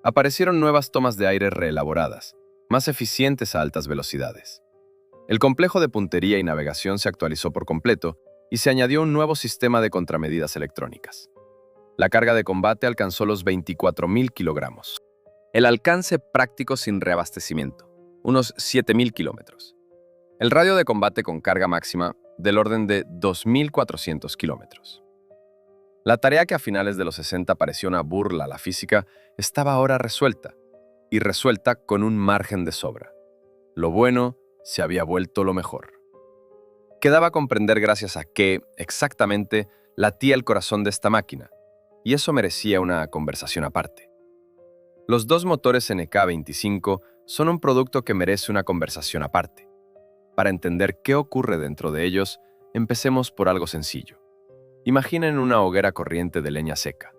Aparecieron nuevas tomas de aire reelaboradas, más eficientes a altas velocidades. El complejo de puntería y navegación se actualizó por completo y se añadió un nuevo sistema de contramedidas electrónicas. La carga de combate alcanzó los 24.000 kilogramos. El alcance práctico sin reabastecimiento, unos 7.000 kilómetros. El radio de combate con carga máxima del orden de 2.400 kilómetros. La tarea que a finales de los 60 pareció una burla a la física estaba ahora resuelta, y resuelta con un margen de sobra. Lo bueno se había vuelto lo mejor. Quedaba comprender gracias a qué, exactamente, latía el corazón de esta máquina, y eso merecía una conversación aparte. Los dos motores NK-25 son un producto que merece una conversación aparte. Para entender qué ocurre dentro de ellos, Empecemos por algo sencillo. Imaginen una hoguera corriente de leña seca.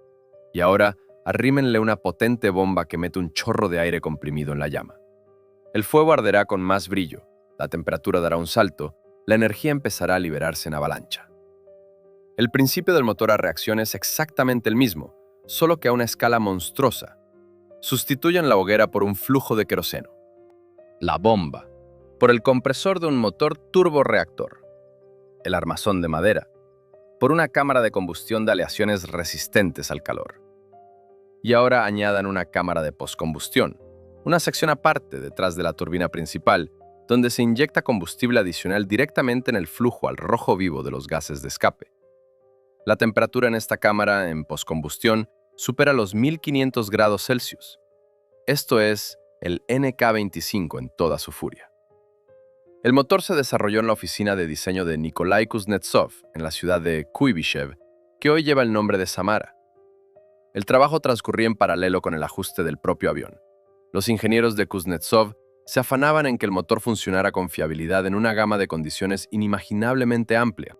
Y ahora, arrímenle una potente bomba que mete un chorro de aire comprimido en la llama. El fuego arderá con más brillo, la temperatura dará un salto, la energía empezará a liberarse en avalancha. El principio del motor a reacción es exactamente el mismo, solo que a una escala monstruosa. Sustituyan la hoguera por un flujo de queroseno. La bomba, por el compresor de un motor turborreactor. El armazón de madera, por una cámara de combustión de aleaciones resistentes al calor. Y ahora añadan una cámara de postcombustión, una sección aparte detrás de la turbina principal, donde se inyecta combustible adicional directamente en el flujo al rojo vivo de los gases de escape. La temperatura en esta cámara en postcombustión supera los 1500 grados Celsius. Esto es el NK-25 en toda su furia. El motor se desarrolló en la oficina de diseño de Nikolai Kuznetsov en la ciudad de Kuibyshev, que hoy lleva el nombre de Samara. El trabajo transcurría en paralelo con el ajuste del propio avión. Los ingenieros de Kuznetsov se afanaban en que el motor funcionara con fiabilidad en una gama de condiciones inimaginablemente amplia,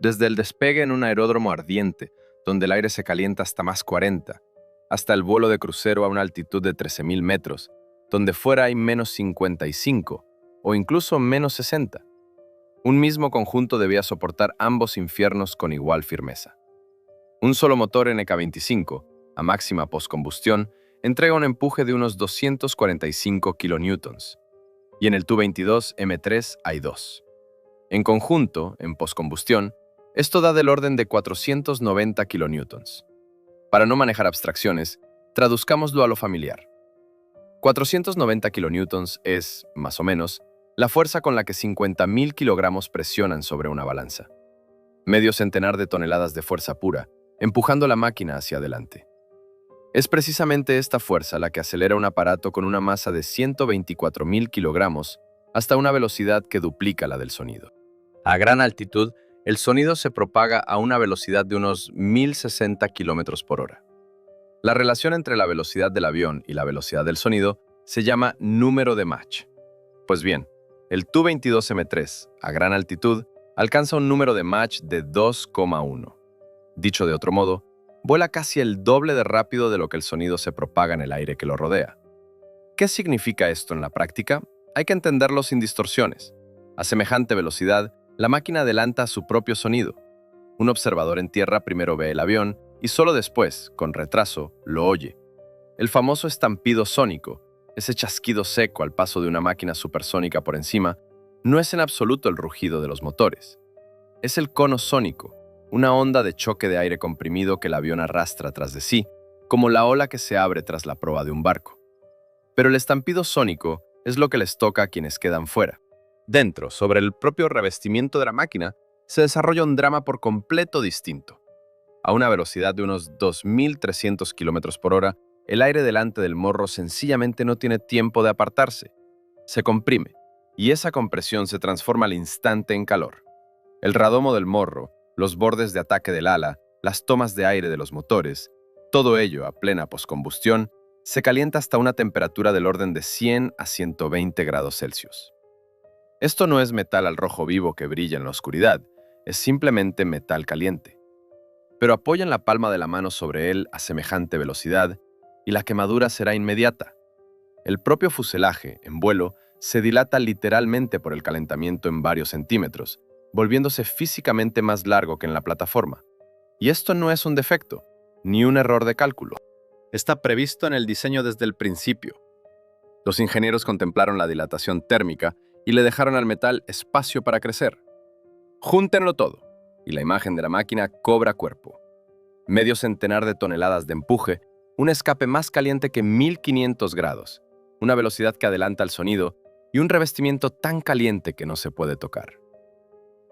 desde el despegue en un aeródromo ardiente, donde el aire se calienta hasta más 40, hasta el vuelo de crucero a una altitud de 13.000 metros, donde fuera hay menos 55 o incluso menos 60. Un mismo conjunto debía soportar ambos infiernos con igual firmeza. Un solo motor NK-25, a máxima postcombustión, entrega un empuje de unos 245 kilonewtons, y en el Tu-22 M3 hay 2. En conjunto, en postcombustión, esto da del orden de 490 kilonewtons. Para no manejar abstracciones, traduzcámoslo a lo familiar. 490 kilonewtons es, más o menos, la fuerza con la que 50.000 kilogramos presionan sobre una balanza. Medio centenar de toneladas de fuerza pura, empujando la máquina hacia adelante. Es precisamente esta fuerza la que acelera un aparato con una masa de 124.000 kilogramos hasta una velocidad que duplica la del sonido. A gran altitud, el sonido se propaga a una velocidad de unos 1060 kilómetros por hora. La relación entre la velocidad del avión y la velocidad del sonido se llama número de Mach. Pues bien, el Tu-22 M3, a gran altitud, alcanza un número de Mach de 2,1. Dicho de otro modo, vuela casi el doble de rápido de lo que el sonido se propaga en el aire que lo rodea. ¿Qué significa esto en la práctica? Hay que entenderlo sin distorsiones. A semejante velocidad, la máquina adelanta su propio sonido. Un observador en tierra primero ve el avión y solo después, con retraso, lo oye. El famoso estampido sónico, ese chasquido seco al paso de una máquina supersónica por encima, no es en absoluto el rugido de los motores. Es el cono sónico, una onda de choque de aire comprimido que el avión arrastra tras de sí, como la ola que se abre tras la proa de un barco. Pero el estampido sónico es lo que les toca a quienes quedan fuera. Dentro, sobre el propio revestimiento de la máquina, se desarrolla un drama por completo distinto. A una velocidad de unos 2.300 km por hora, el aire delante del morro sencillamente no tiene tiempo de apartarse. Se comprime, y esa compresión se transforma al instante en calor. El radomo del morro, los bordes de ataque del ala, las tomas de aire de los motores, todo ello a plena postcombustión, se calienta hasta una temperatura del orden de 100 a 120 grados Celsius. Esto no es metal al rojo vivo que brilla en la oscuridad, es simplemente metal caliente. Pero apoyan la palma de la mano sobre él a semejante velocidad y la quemadura será inmediata. El propio fuselaje, en vuelo, se dilata literalmente por el calentamiento en varios centímetros, volviéndose físicamente más largo que en la plataforma. Y esto no es un defecto, ni un error de cálculo. Está previsto en el diseño desde el principio. Los ingenieros contemplaron la dilatación térmica y le dejaron al metal espacio para crecer. Júntenlo todo, y la imagen de la máquina cobra cuerpo. Medio centenar de toneladas de empuje, un escape más caliente que 1500 grados, una velocidad que adelanta el sonido y un revestimiento tan caliente que no se puede tocar.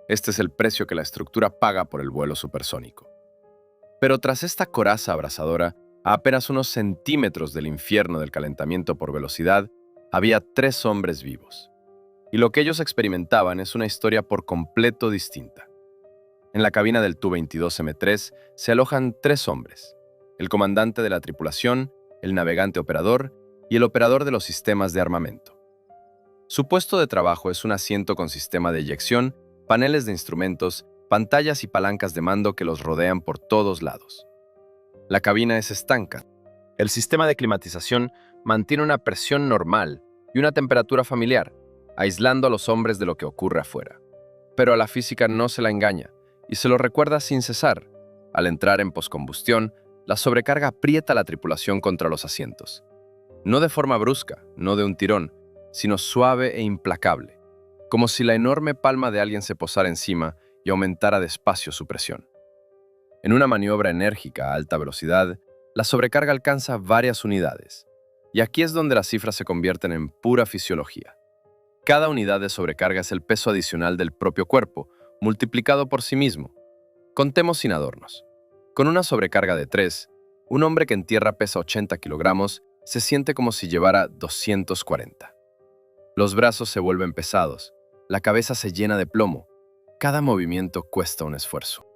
Este es el precio que la estructura paga por el vuelo supersónico. Pero tras esta coraza abrasadora, a apenas unos centímetros del infierno del calentamiento por velocidad, había 3 hombres vivos. Y lo que ellos experimentaban es una historia por completo distinta. En la cabina del Tu-22 M3 se alojan 3 hombres: el comandante de la tripulación, el navegante operador y el operador de los sistemas de armamento. Su puesto de trabajo es un asiento con sistema de eyección paneles de instrumentos, pantallas y palancas de mando que los rodean por todos lados. La cabina es estanca. El sistema de climatización mantiene una presión normal y una temperatura familiar, aislando a los hombres de lo que ocurre afuera. Pero a la física no se la engaña y se lo recuerda sin cesar. Al entrar en poscombustión, la sobrecarga aprieta a la tripulación contra los asientos. No de forma brusca, no de un tirón, sino suave e implacable, como si la enorme palma de alguien se posara encima y aumentara despacio su presión. En una maniobra enérgica a alta velocidad, la sobrecarga alcanza varias unidades, y aquí es donde las cifras se convierten en pura fisiología. Cada unidad de sobrecarga es el peso adicional del propio cuerpo, multiplicado por sí mismo. Contemos sin adornos. Con una sobrecarga de 3, un hombre que en tierra pesa 80 kilogramos se siente como si llevara 240. Los brazos se vuelven pesados, la cabeza se llena de plomo. Cada movimiento cuesta un esfuerzo.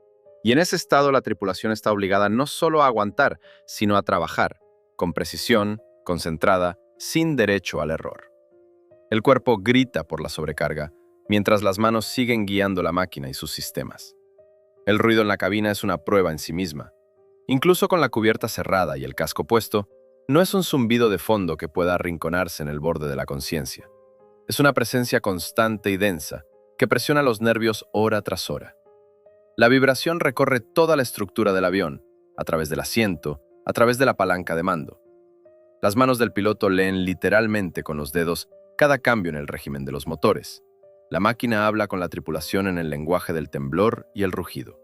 Y en ese estado la tripulación está obligada no solo a aguantar, sino a trabajar, con precisión, concentrada, sin derecho al error. El cuerpo grita por la sobrecarga, mientras las manos siguen guiando la máquina y sus sistemas. El ruido en la cabina es una prueba en sí misma. Incluso con la cubierta cerrada y el casco puesto, no es un zumbido de fondo que pueda arrinconarse en el borde de la conciencia. Es una presencia constante y densa que presiona los nervios hora tras hora. La vibración recorre toda la estructura del avión, a través del asiento, a través de la palanca de mando. Las manos del piloto leen literalmente con los dedos cada cambio en el régimen de los motores. La máquina habla con la tripulación en el lenguaje del temblor y el rugido.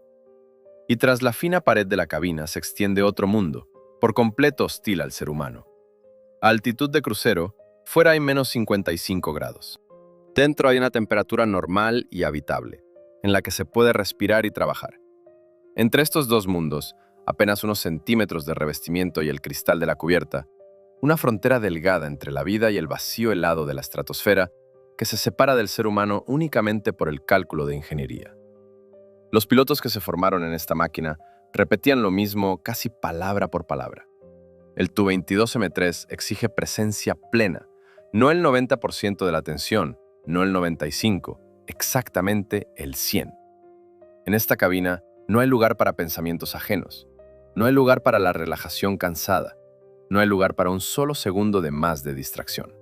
Y tras la fina pared de la cabina se extiende otro mundo, por completo hostil al ser humano. A altitud de crucero, fuera hay menos 55 grados. Dentro hay una temperatura normal y habitable, en la que se puede respirar y trabajar. Entre estos dos mundos, apenas unos centímetros de revestimiento y el cristal de la cubierta, una frontera delgada entre la vida y el vacío helado de la estratosfera que se separa del ser humano únicamente por el cálculo de ingeniería. Los pilotos que se formaron en esta máquina repetían lo mismo casi palabra por palabra. El Tu-22M3 exige presencia plena, no el 90% de la atención, no el 95%, exactamente el 100%. En esta cabina no hay lugar para pensamientos ajenos, no hay lugar para la relajación cansada, no hay lugar para un solo segundo de más de distracción.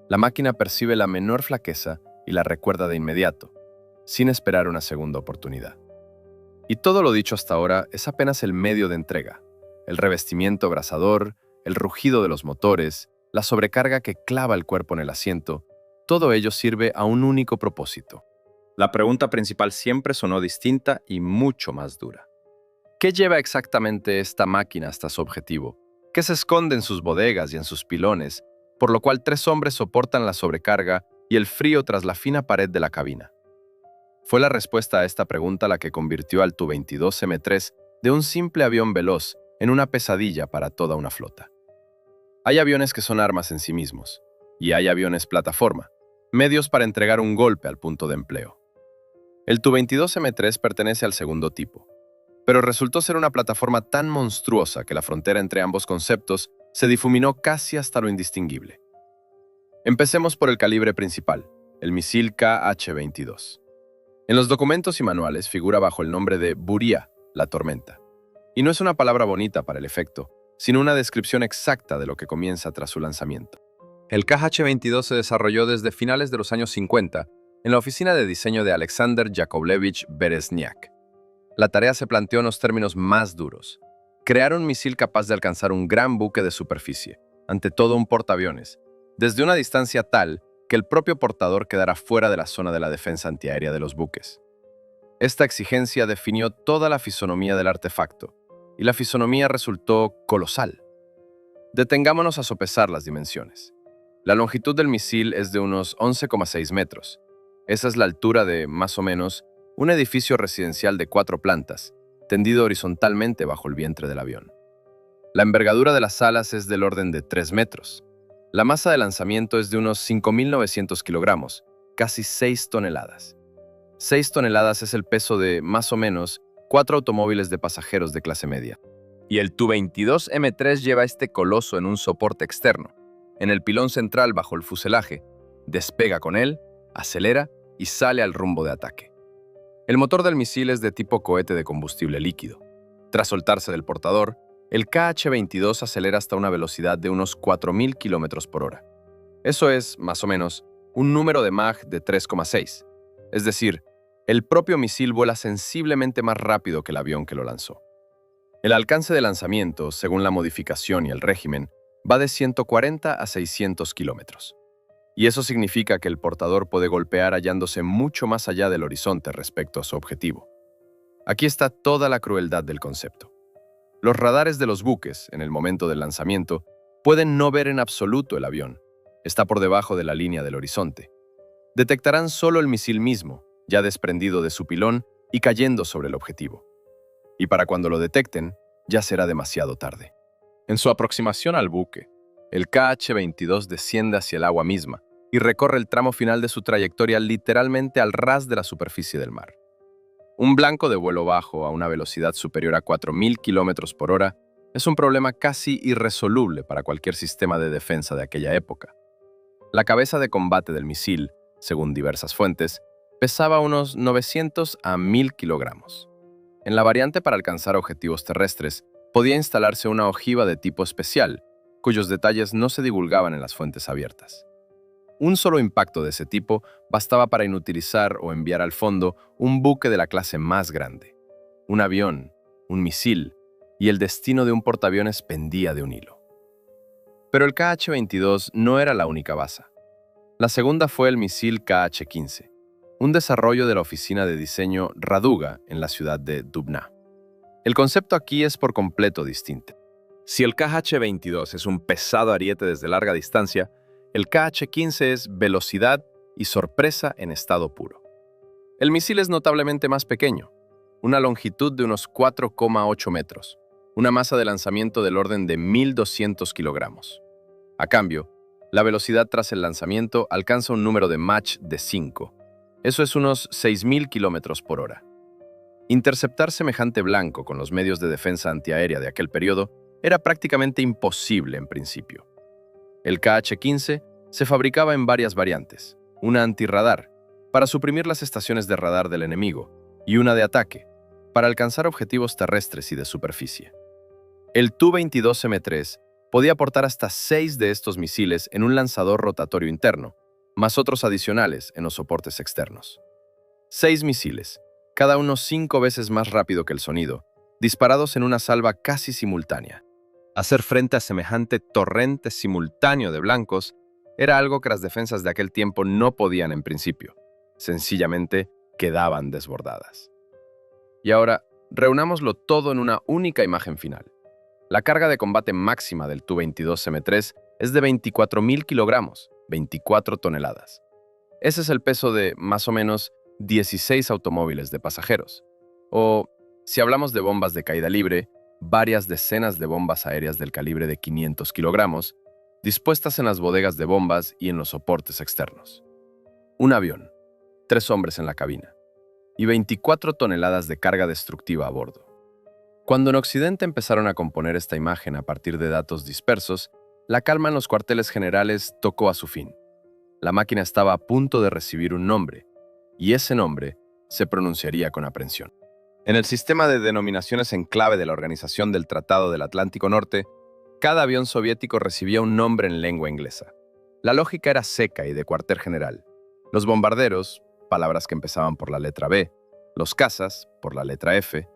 La máquina percibe la menor flaqueza y la recuerda de inmediato, sin esperar una segunda oportunidad. Y todo lo dicho hasta ahora es apenas el medio de entrega, el revestimiento abrasador, el rugido de los motores, la sobrecarga que clava el cuerpo en el asiento, todo ello sirve a un único propósito. La pregunta principal siempre sonó distinta y mucho más dura. ¿Qué lleva exactamente esta máquina hasta su objetivo? ¿Qué se esconde en sus bodegas y en sus pilones, por lo cual 3 hombres soportan la sobrecarga y el frío tras la fina pared de la cabina? Fue la respuesta a esta pregunta la que convirtió al Tu-22M3 de un simple avión veloz en una pesadilla para toda una flota. Hay aviones que son armas en sí mismos, y hay aviones plataforma, medios para entregar un golpe al punto de empleo. El Tu-22M3 pertenece al segundo tipo, pero resultó ser una plataforma tan monstruosa que la frontera entre ambos conceptos se difuminó casi hasta lo indistinguible. Empecemos por el calibre principal, el misil KH-22. En los documentos y manuales figura bajo el nombre de Buría, la tormenta. Y no es una palabra bonita para el efecto, sino una descripción exacta de lo que comienza tras su lanzamiento. El KH-22 se desarrolló desde finales de los años 50 en la oficina de diseño de Alexander Yakovlevich Berezniak. La tarea se planteó en los términos más duros: crear un misil capaz de alcanzar un gran buque de superficie, ante todo un portaaviones, desde una distancia tal que el propio portador quedara fuera de la zona de la defensa antiaérea de los buques. Esta exigencia definió toda la fisonomía del artefacto, y la fisonomía resultó colosal. Detengámonos a sopesar las dimensiones. La longitud del misil es de unos 11,6 metros. Esa es la altura de, más o menos, un edificio residencial de 4 plantas, tendido horizontalmente bajo el vientre del avión. La envergadura de las alas es del orden de 3 metros. La masa de lanzamiento es de unos 5.900 kilogramos, casi 6 toneladas. 6 toneladas es el peso de, más o menos, 4 automóviles de pasajeros de clase media. Y el Tu-22M3 lleva este coloso en un soporte externo, en el pilón central bajo el fuselaje, despega con él, acelera y sale al rumbo de ataque. El motor del misil es de tipo cohete de combustible líquido. Tras soltarse del portador, el KH-22 acelera hasta una velocidad de unos 4.000 km por hora. Eso es, más o menos, un número de Mach de 3,6. Es decir, el propio misil vuela sensiblemente más rápido que el avión que lo lanzó. El alcance de lanzamiento, según la modificación y el régimen, va de 140 a 600 kilómetros. Y eso significa que el portador puede golpear hallándose mucho más allá del horizonte respecto a su objetivo. Aquí está toda la crueldad del concepto. Los radares de los buques, en el momento del lanzamiento, pueden no ver en absoluto el avión. Está por debajo de la línea del horizonte. Detectarán solo el misil mismo, ya desprendido de su pilón y cayendo sobre el objetivo. Y para cuando lo detecten, ya será demasiado tarde. En su aproximación al buque, el KH-22 desciende hacia el agua misma y recorre el tramo final de su trayectoria literalmente al ras de la superficie del mar. Un blanco de vuelo bajo a una velocidad superior a 4.000 km por hora es un problema casi irresoluble para cualquier sistema de defensa de aquella época. La cabeza de combate del misil, según diversas fuentes, pesaba unos 900 a 1.000 kilogramos. En la variante para alcanzar objetivos terrestres, podía instalarse una ojiva de tipo especial, cuyos detalles no se divulgaban en las fuentes abiertas. Un solo impacto de ese tipo bastaba para inutilizar o enviar al fondo un buque de la clase más grande. Un avión, un misil, y el destino de un portaaviones pendía de un hilo. Pero el KH-22 no era la única baza. La segunda fue el misil KH-15, un desarrollo de la oficina de diseño Raduga en la ciudad de Dubna. El concepto aquí es por completo distinto. Si el KH-22 es un pesado ariete desde larga distancia, el KH-15 es velocidad y sorpresa en estado puro. El misil es notablemente más pequeño, una longitud de unos 4,8 metros, una masa de lanzamiento del orden de 1.200 kilogramos. A cambio, la velocidad tras el lanzamiento alcanza un número de Mach de 5. Eso es unos 6.000 kilómetros por hora. Interceptar semejante blanco con los medios de defensa antiaérea de aquel periodo era prácticamente imposible en principio. El KH-15 se fabricaba en varias variantes, una antirradar, para suprimir las estaciones de radar del enemigo, y una de ataque, para alcanzar objetivos terrestres y de superficie. El Tu-22M3 podía portar hasta 6 de estos misiles en un lanzador rotatorio interno, más otros adicionales en los soportes externos. 6 misiles, cada uno 5 veces más rápido que el sonido, disparados en una salva casi simultánea. Hacer frente a semejante torrente simultáneo de blancos era algo que las defensas de aquel tiempo no podían en principio. Sencillamente quedaban desbordadas. Y ahora, reunámoslo todo en una única imagen final. La carga de combate máxima del Tu-22M3 es de 24.000 kilogramos, 24 toneladas. Ese es el peso de, más o menos, 16 automóviles de pasajeros. O, si hablamos de bombas de caída libre, varias decenas de bombas aéreas del calibre de 500 kilogramos, dispuestas en las bodegas de bombas y en los soportes externos. Un avión, 3 hombres en la cabina, y 24 toneladas de carga destructiva a bordo. Cuando en Occidente empezaron a componer esta imagen a partir de datos dispersos, la calma en los cuarteles generales tocó a su fin. La máquina estaba a punto de recibir un nombre, y ese nombre se pronunciaría con aprensión. En el sistema de denominaciones en clave de la Organización del Tratado del Atlántico Norte, cada avión soviético recibía un nombre en lengua inglesa. La lógica era seca y de cuartel general. Los bombarderos, palabras que empezaban por la letra B, los cazas, por la letra F,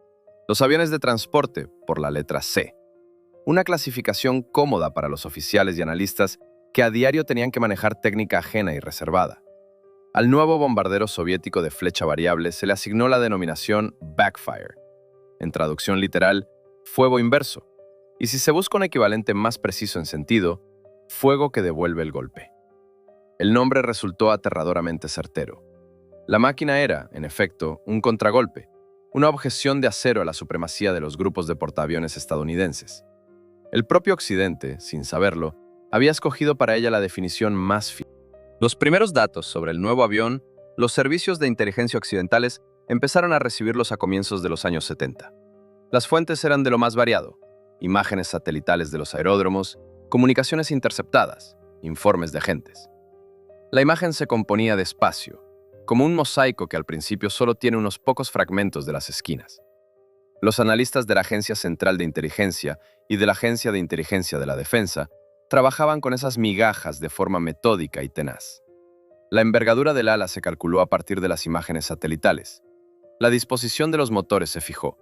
los aviones de transporte, por la letra C. Una clasificación cómoda para los oficiales y analistas que a diario tenían que manejar técnica ajena y reservada. Al nuevo bombardero soviético de flecha variable se le asignó la denominación backfire, en traducción literal, fuego inverso, y si se busca un equivalente más preciso en sentido, fuego que devuelve el golpe. El nombre resultó aterradoramente certero. La máquina era, en efecto, un contragolpe, una objeción de acero a la supremacía de los grupos de portaaviones estadounidenses. El propio Occidente, sin saberlo, había escogido para ella la definición más fiel. Los primeros datos sobre el nuevo avión, los servicios de inteligencia occidentales empezaron a recibirlos a comienzos de los años 70. Las fuentes eran de lo más variado: imágenes satelitales de los aeródromos, comunicaciones interceptadas, informes de agentes. La imagen se componía de espacio, como un mosaico que al principio solo tiene unos pocos fragmentos de las esquinas. Los analistas de la Agencia Central de Inteligencia y de la Agencia de Inteligencia de la Defensa trabajaban con esas migajas de forma metódica y tenaz. La envergadura del ala se calculó a partir de las imágenes satelitales. La disposición de los motores se fijó.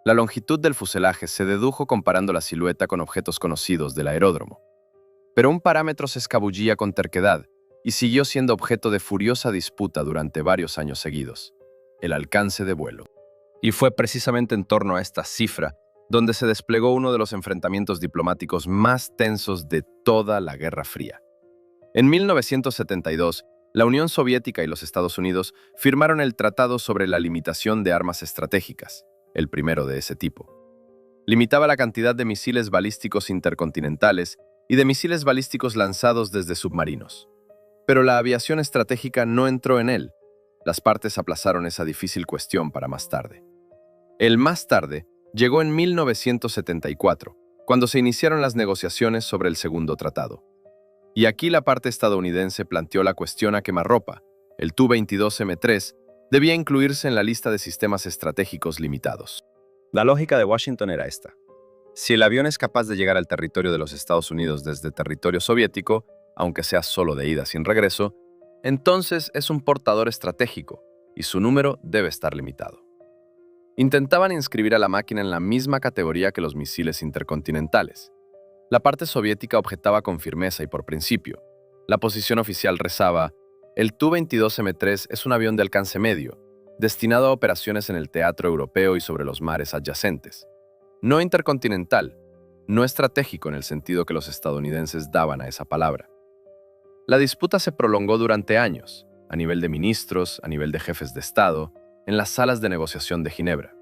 La longitud del fuselaje se dedujo comparando la silueta con objetos conocidos del aeródromo. Pero un parámetro se escabullía con terquedad y siguió siendo objeto de furiosa disputa durante varios años seguidos: el alcance de vuelo. Y fue precisamente en torno a esta cifra donde se desplegó uno de los enfrentamientos diplomáticos más tensos de toda la Guerra Fría. En 1972, la Unión Soviética y los Estados Unidos firmaron el Tratado sobre la Limitación de Armas Estratégicas, el primero de ese tipo. Limitaba la cantidad de misiles balísticos intercontinentales y de misiles balísticos lanzados desde submarinos. Pero la aviación estratégica no entró en él. Las partes aplazaron esa difícil cuestión para más tarde. El más tarde llegó en 1974, cuando se iniciaron las negociaciones sobre el segundo tratado. Y aquí la parte estadounidense planteó la cuestión a quemarropa. El Tu-22M3 debía incluirse en la lista de sistemas estratégicos limitados. La lógica de Washington era esta: si el avión es capaz de llegar al territorio de los Estados Unidos desde territorio soviético, aunque sea solo de ida sin regreso, entonces es un portador estratégico y su número debe estar limitado. Intentaban inscribir a la máquina en la misma categoría que los misiles intercontinentales. La parte soviética objetaba con firmeza y por principio. La posición oficial rezaba: el Tu-22M3 es un avión de alcance medio, destinado a operaciones en el teatro europeo y sobre los mares adyacentes. No intercontinental, no estratégico en el sentido que los estadounidenses daban a esa palabra. La disputa se prolongó durante años, a nivel de ministros, a nivel de jefes de Estado, en las salas de negociación de Ginebra.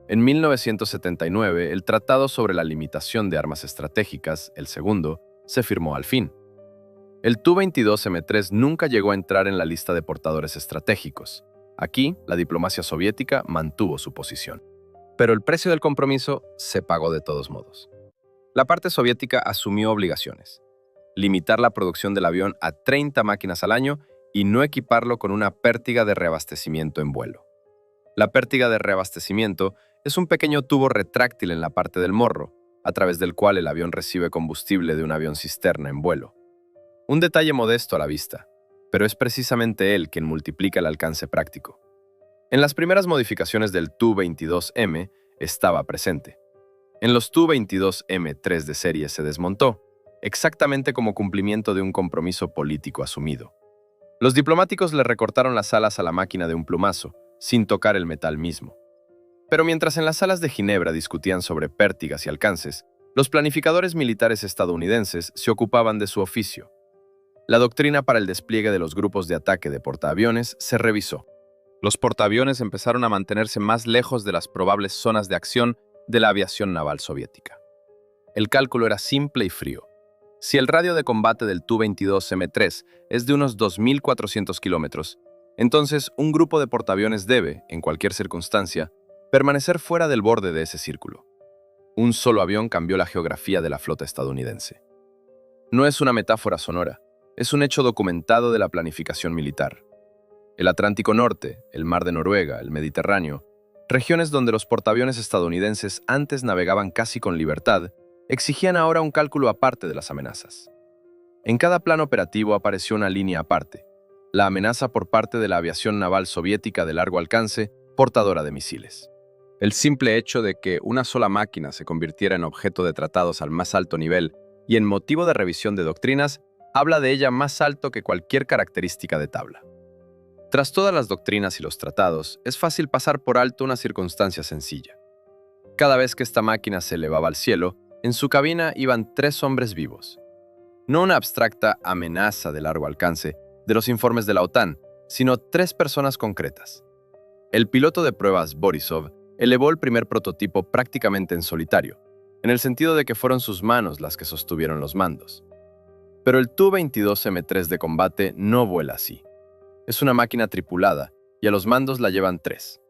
En 1979, el Tratado sobre la Limitación de Armas Estratégicas, el segundo, se firmó al fin. El Tu-22M3 nunca llegó a entrar en la lista de portadores estratégicos. Aquí, la diplomacia soviética mantuvo su posición. Pero el precio del compromiso se pagó de todos modos. La parte soviética asumió obligaciones: limitar la producción del avión a 30 máquinas al año y no equiparlo con una pértiga de reabastecimiento en vuelo. La pértiga de reabastecimiento es un pequeño tubo retráctil en la parte del morro, a través del cual el avión recibe combustible de un avión cisterna en vuelo. Un detalle modesto a la vista, pero es precisamente él quien multiplica el alcance práctico. En las primeras modificaciones del Tu-22M estaba presente. En los Tu-22M3 de serie se desmontó, exactamente como cumplimiento de un compromiso político asumido. Los diplomáticos le recortaron las alas a la máquina de un plumazo, sin tocar el metal mismo. Pero mientras en las salas de Ginebra discutían sobre pértigas y alcances, los planificadores militares estadounidenses se ocupaban de su oficio. La doctrina para el despliegue de los grupos de ataque de portaaviones se revisó. Los portaaviones empezaron a mantenerse más lejos de las probables zonas de acción de la aviación naval soviética. El cálculo era simple y frío. Si el radio de combate del Tu-22M3 es de unos 2.400 kilómetros, entonces un grupo de portaaviones debe, en cualquier circunstancia, permanecer fuera del borde de ese círculo. Un solo avión cambió la geografía de la flota estadounidense. No es una metáfora sonora, es un hecho documentado de la planificación militar. El Atlántico Norte, el Mar de Noruega, el Mediterráneo, regiones donde los portaaviones estadounidenses antes navegaban casi con libertad, exigían ahora un cálculo aparte de las amenazas. En cada plan operativo apareció una línea aparte: la amenaza por parte de la aviación naval soviética de largo alcance, portadora de misiles. El simple hecho de que una sola máquina se convirtiera en objeto de tratados al más alto nivel y en motivo de revisión de doctrinas habla de ella más alto que cualquier característica de tabla. Tras todas las doctrinas y los tratados, es fácil pasar por alto una circunstancia sencilla. Cada vez que esta máquina se elevaba al cielo, en su cabina iban 3 hombres vivos. No una abstracta amenaza de largo alcance de los informes de la OTAN, sino 3 personas concretas. El piloto de pruebas Borisov elevó el primer prototipo prácticamente en solitario, en el sentido de que fueron sus manos las que sostuvieron los mandos. Pero el Tu-22M3 de combate no vuela así. Es una máquina tripulada y a los mandos la llevan 3.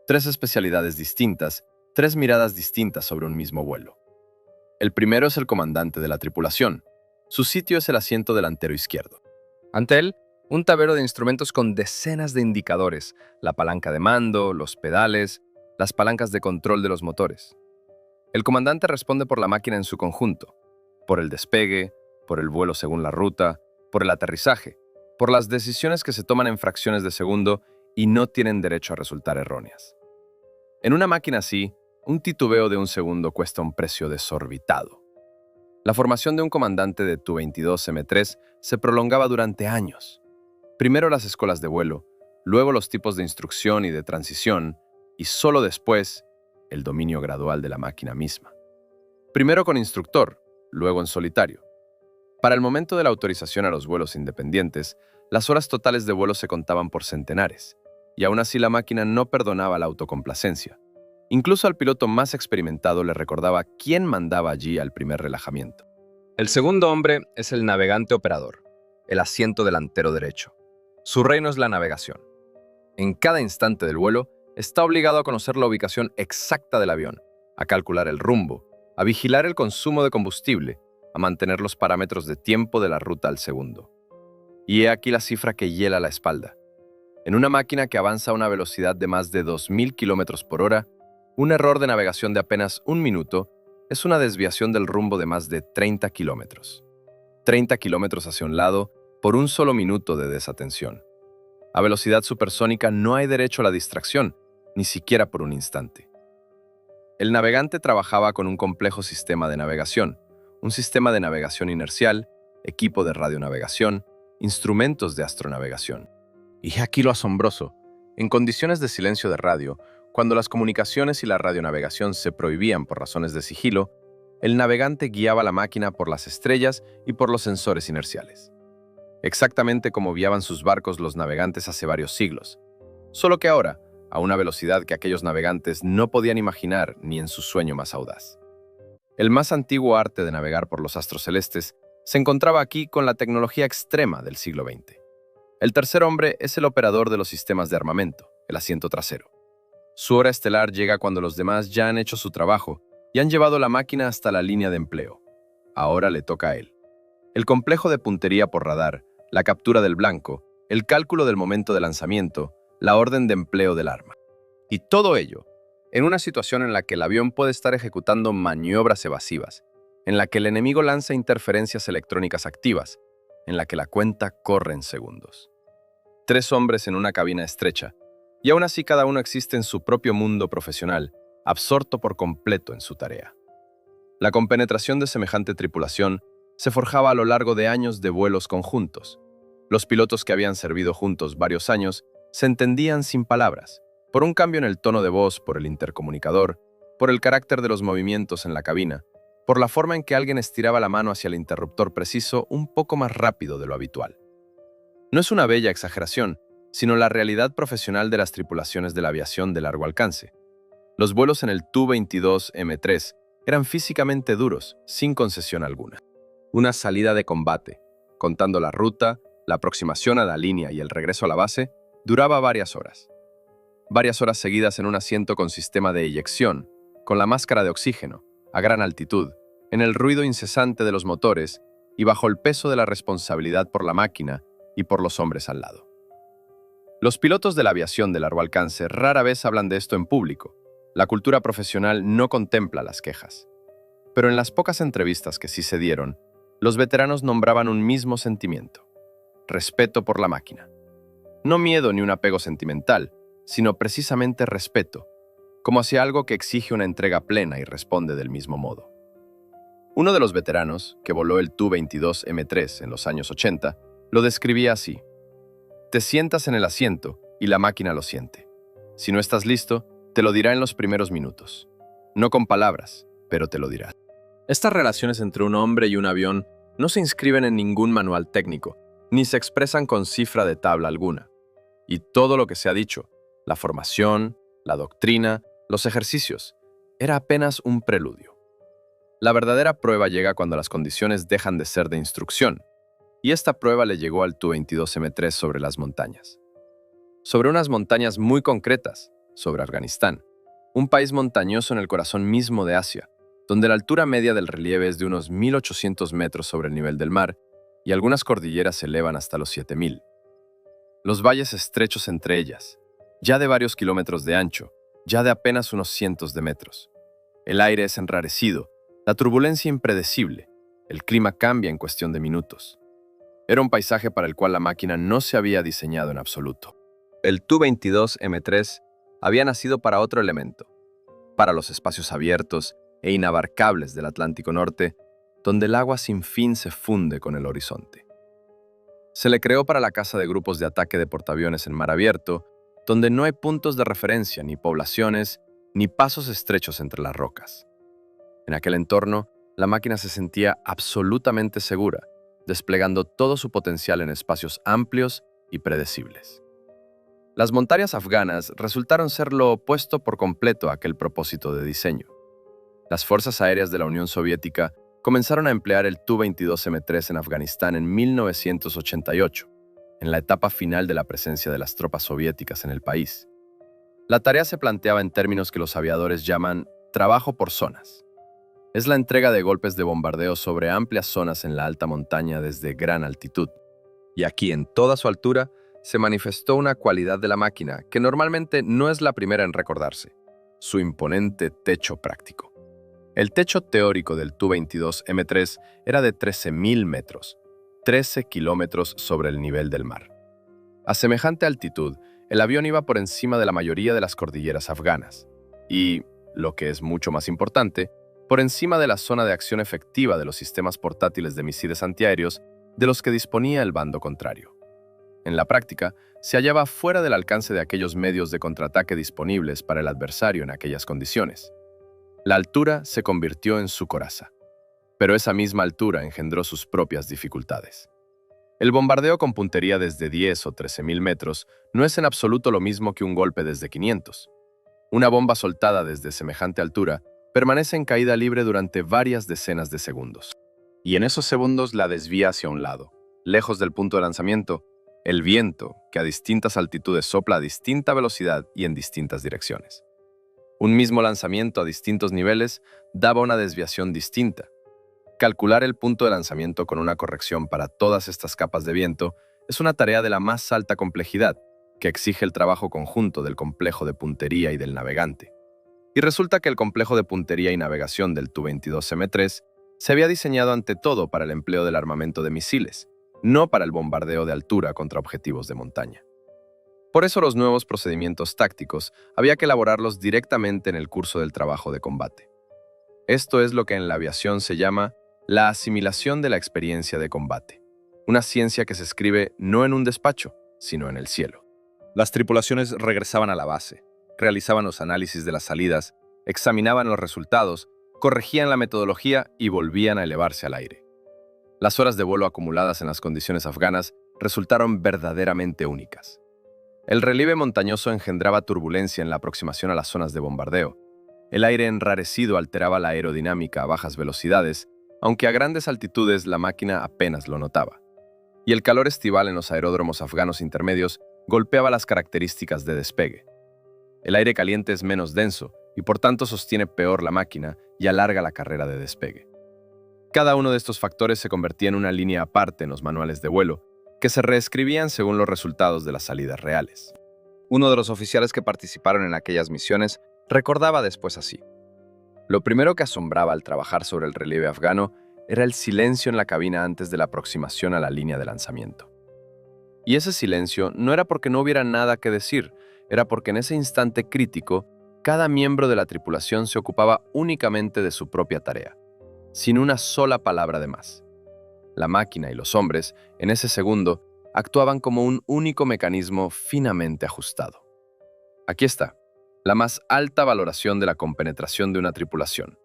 3 especialidades distintas, 3 miradas distintas sobre un mismo vuelo. El primero es el comandante de la tripulación. Su sitio es el asiento delantero izquierdo. Ante él, Un tablero de instrumentos con decenas de indicadores, la palanca de mando, los pedales, las palancas de control de los motores. El comandante responde por la máquina en su conjunto, por el despegue, por el vuelo según la ruta, por el aterrizaje, por las decisiones que se toman en fracciones de segundo y no tienen derecho a resultar erróneas. En una máquina así, un titubeo de un segundo cuesta un precio desorbitado. La formación de un comandante de Tu-22M3 se prolongaba durante años. Primero las escuelas de vuelo, luego los tipos de instrucción y de transición, y solo después, el dominio gradual de la máquina misma. Primero con instructor, luego en solitario. Para el momento de la autorización a los vuelos independientes, las horas totales de vuelo se contaban por centenares, y aún así la máquina no perdonaba la autocomplacencia. Incluso al piloto más experimentado le recordaba quién mandaba allí al primer relajamiento. El segundo hombre es el navegante operador, el asiento delantero derecho. Su reino es la navegación. En cada instante del vuelo, está obligado a conocer la ubicación exacta del avión, a calcular el rumbo, a vigilar el consumo de combustible, a mantener los parámetros de tiempo de la ruta al segundo. Y he aquí la cifra que hiela la espalda. En una máquina que avanza a una velocidad de más de 2.000 km por hora, un error de navegación de apenas un minuto es una desviación del rumbo de más de 30 kilómetros. 30 kilómetros hacia un lado por un solo minuto de desatención. A velocidad supersónica no hay derecho a la distracción, ni siquiera por un instante. El navegante trabajaba con un complejo sistema de navegación, un sistema de navegación inercial, equipo de radionavegación, instrumentos de astronavegación. Y aquí lo asombroso. En condiciones de silencio de radio, cuando las comunicaciones y la radionavegación se prohibían por razones de sigilo, el navegante guiaba la máquina por las estrellas y por los sensores inerciales. Exactamente como guiaban sus barcos los navegantes hace varios siglos. Solo que ahora, a una velocidad que aquellos navegantes no podían imaginar ni en su sueño más audaz. El más antiguo arte de navegar por los astros celestes se encontraba aquí con la tecnología extrema del siglo XX. El tercer hombre es el operador de los sistemas de armamento, el asiento trasero. Su hora estelar llega cuando los demás ya han hecho su trabajo y han llevado la máquina hasta la línea de empleo. Ahora le toca a él. El complejo de puntería por radar, la captura del blanco, el cálculo del momento de lanzamiento, la orden de empleo del arma. Y todo ello, en una situación en la que el avión puede estar ejecutando maniobras evasivas, en la que el enemigo lanza interferencias electrónicas activas, en la que la cuenta corre en segundos. 3 hombres en una cabina estrecha, y aún así cada uno existe en su propio mundo profesional, absorto por completo en su tarea. La compenetración de semejante tripulación se forjaba a lo largo de años de vuelos conjuntos. Los pilotos que habían servido juntos varios años se entendían sin palabras, por un cambio en el tono de voz, por el intercomunicador, por el carácter de los movimientos en la cabina, por la forma en que alguien estiraba la mano hacia el interruptor preciso un poco más rápido de lo habitual. No es una bella exageración, sino la realidad profesional de las tripulaciones de la aviación de largo alcance. Los vuelos en el Tu-22M3 eran físicamente duros, sin concesión alguna. Una salida de combate, contando la ruta, la aproximación a la línea y el regreso a la base, duraba varias horas. Varias horas seguidas en un asiento con sistema de eyección, con la máscara de oxígeno, a gran altitud, en el ruido incesante de los motores y bajo el peso de la responsabilidad por la máquina y por los hombres al lado. Los pilotos de la aviación de largo alcance rara vez hablan de esto en público. La cultura profesional no contempla las quejas. Pero en las pocas entrevistas que sí se dieron, los veteranos nombraban un mismo sentimiento: respeto por la máquina. No miedo ni un apego sentimental, sino precisamente respeto, como hacia algo que exige una entrega plena y responde del mismo modo. Uno de los veteranos, que voló el Tu-22M3 en los años 80, lo describía así: te sientas en el asiento y la máquina lo siente. Si no estás listo, te lo dirá en los primeros minutos. No con palabras, pero te lo dirá. Estas relaciones entre un hombre y un avión no se inscriben en ningún manual técnico, ni se expresan con cifra de tabla alguna. Y todo lo que se ha dicho, la formación, la doctrina, los ejercicios, era apenas un preludio. La verdadera prueba llega cuando las condiciones dejan de ser de instrucción, y esta prueba le llegó al Tu-22M3 sobre las montañas. Sobre unas montañas muy concretas, sobre Afganistán, un país montañoso en el corazón mismo de Asia, donde la altura media del relieve es de unos 1.800 metros sobre el nivel del mar y algunas cordilleras se elevan hasta los 7.000. los valles estrechos entre ellas, ya de varios kilómetros de ancho, ya de apenas unos cientos de metros. El aire es enrarecido, la turbulencia impredecible, el clima cambia en cuestión de minutos. Era un paisaje para el cual la máquina no se había diseñado en absoluto. El Tu-22M3 había nacido para otro elemento, para los espacios abiertos e inabarcables del Atlántico Norte, donde el agua sin fin se funde con el horizonte. Se le creó para la caza de grupos de ataque de portaaviones en mar abierto, donde no hay puntos de referencia, ni poblaciones, ni pasos estrechos entre las rocas. En aquel entorno, la máquina se sentía absolutamente segura, desplegando todo su potencial en espacios amplios y predecibles. Las montañas afganas resultaron ser lo opuesto por completo a aquel propósito de diseño. Las fuerzas aéreas de la Unión Soviética comenzaron a emplear el Tu-22M3 en Afganistán en 1988, en la etapa final de la presencia de las tropas soviéticas en el país. La tarea se planteaba en términos que los aviadores llaman trabajo por zonas. Es la entrega de golpes de bombardeo sobre amplias zonas en la alta montaña desde gran altitud. Y aquí, en toda su altura, se manifestó una cualidad de la máquina que normalmente no es la primera en recordarse: su imponente techo práctico. El techo teórico del Tu-22M3 era de 13.000 metros, 13 kilómetros sobre el nivel del mar. A semejante altitud, el avión iba por encima de la mayoría de las cordilleras afganas y, lo que es mucho más importante, por encima de la zona de acción efectiva de los sistemas portátiles de misiles antiaéreos de los que disponía el bando contrario. En la práctica, se hallaba fuera del alcance de aquellos medios de contraataque disponibles para el adversario en aquellas condiciones. La altura se convirtió en su coraza, pero esa misma altura engendró sus propias dificultades. El bombardeo con puntería desde 10 o 13.000 metros no es en absoluto lo mismo que un golpe desde 500. Una bomba soltada desde semejante altura permanece en caída libre durante varias decenas de segundos. Y en esos segundos la desvía hacia un lado. Lejos del punto de lanzamiento, el viento, que a distintas altitudes sopla a distinta velocidad y en distintas direcciones. Un mismo lanzamiento a distintos niveles daba una desviación distinta. Calcular el punto de lanzamiento con una corrección para todas estas capas de viento es una tarea de la más alta complejidad, que exige el trabajo conjunto del complejo de puntería y del navegante. Y resulta que el complejo de puntería y navegación del Tu-22M3 se había diseñado ante todo para el empleo del armamento de misiles, no para el bombardeo de altura contra objetivos de montaña. Por eso los nuevos procedimientos tácticos había que elaborarlos directamente en el curso del trabajo de combate. Esto es lo que en la aviación se llama la asimilación de la experiencia de combate, una ciencia que se escribe no en un despacho, sino en el cielo. Las tripulaciones regresaban a la base, realizaban los análisis de las salidas, examinaban los resultados, corregían la metodología y volvían a elevarse al aire. Las horas de vuelo acumuladas en las condiciones afganas resultaron verdaderamente únicas. El relieve montañoso engendraba turbulencia en la aproximación a las zonas de bombardeo. El aire enrarecido alteraba la aerodinámica a bajas velocidades, aunque a grandes altitudes la máquina apenas lo notaba. Y el calor estival en los aeródromos afganos intermedios golpeaba las características de despegue. El aire caliente es menos denso y por tanto sostiene peor la máquina y alarga la carrera de despegue. Cada uno de estos factores se convertía en una línea aparte en los manuales de vuelo, que se reescribían según los resultados de las salidas reales. Uno de los oficiales que participaron en aquellas misiones recordaba después así: lo primero que asombraba al trabajar sobre el relieve afgano era el silencio en la cabina antes de la aproximación a la línea de lanzamiento. Y ese silencio no era porque no hubiera nada que decir, era porque en ese instante crítico, cada miembro de la tripulación se ocupaba únicamente de su propia tarea, sin una sola palabra de más. La máquina y los hombres, en ese segundo, actuaban como un único mecanismo finamente ajustado. Aquí está, la más alta valoración de la compenetración de una tripulación.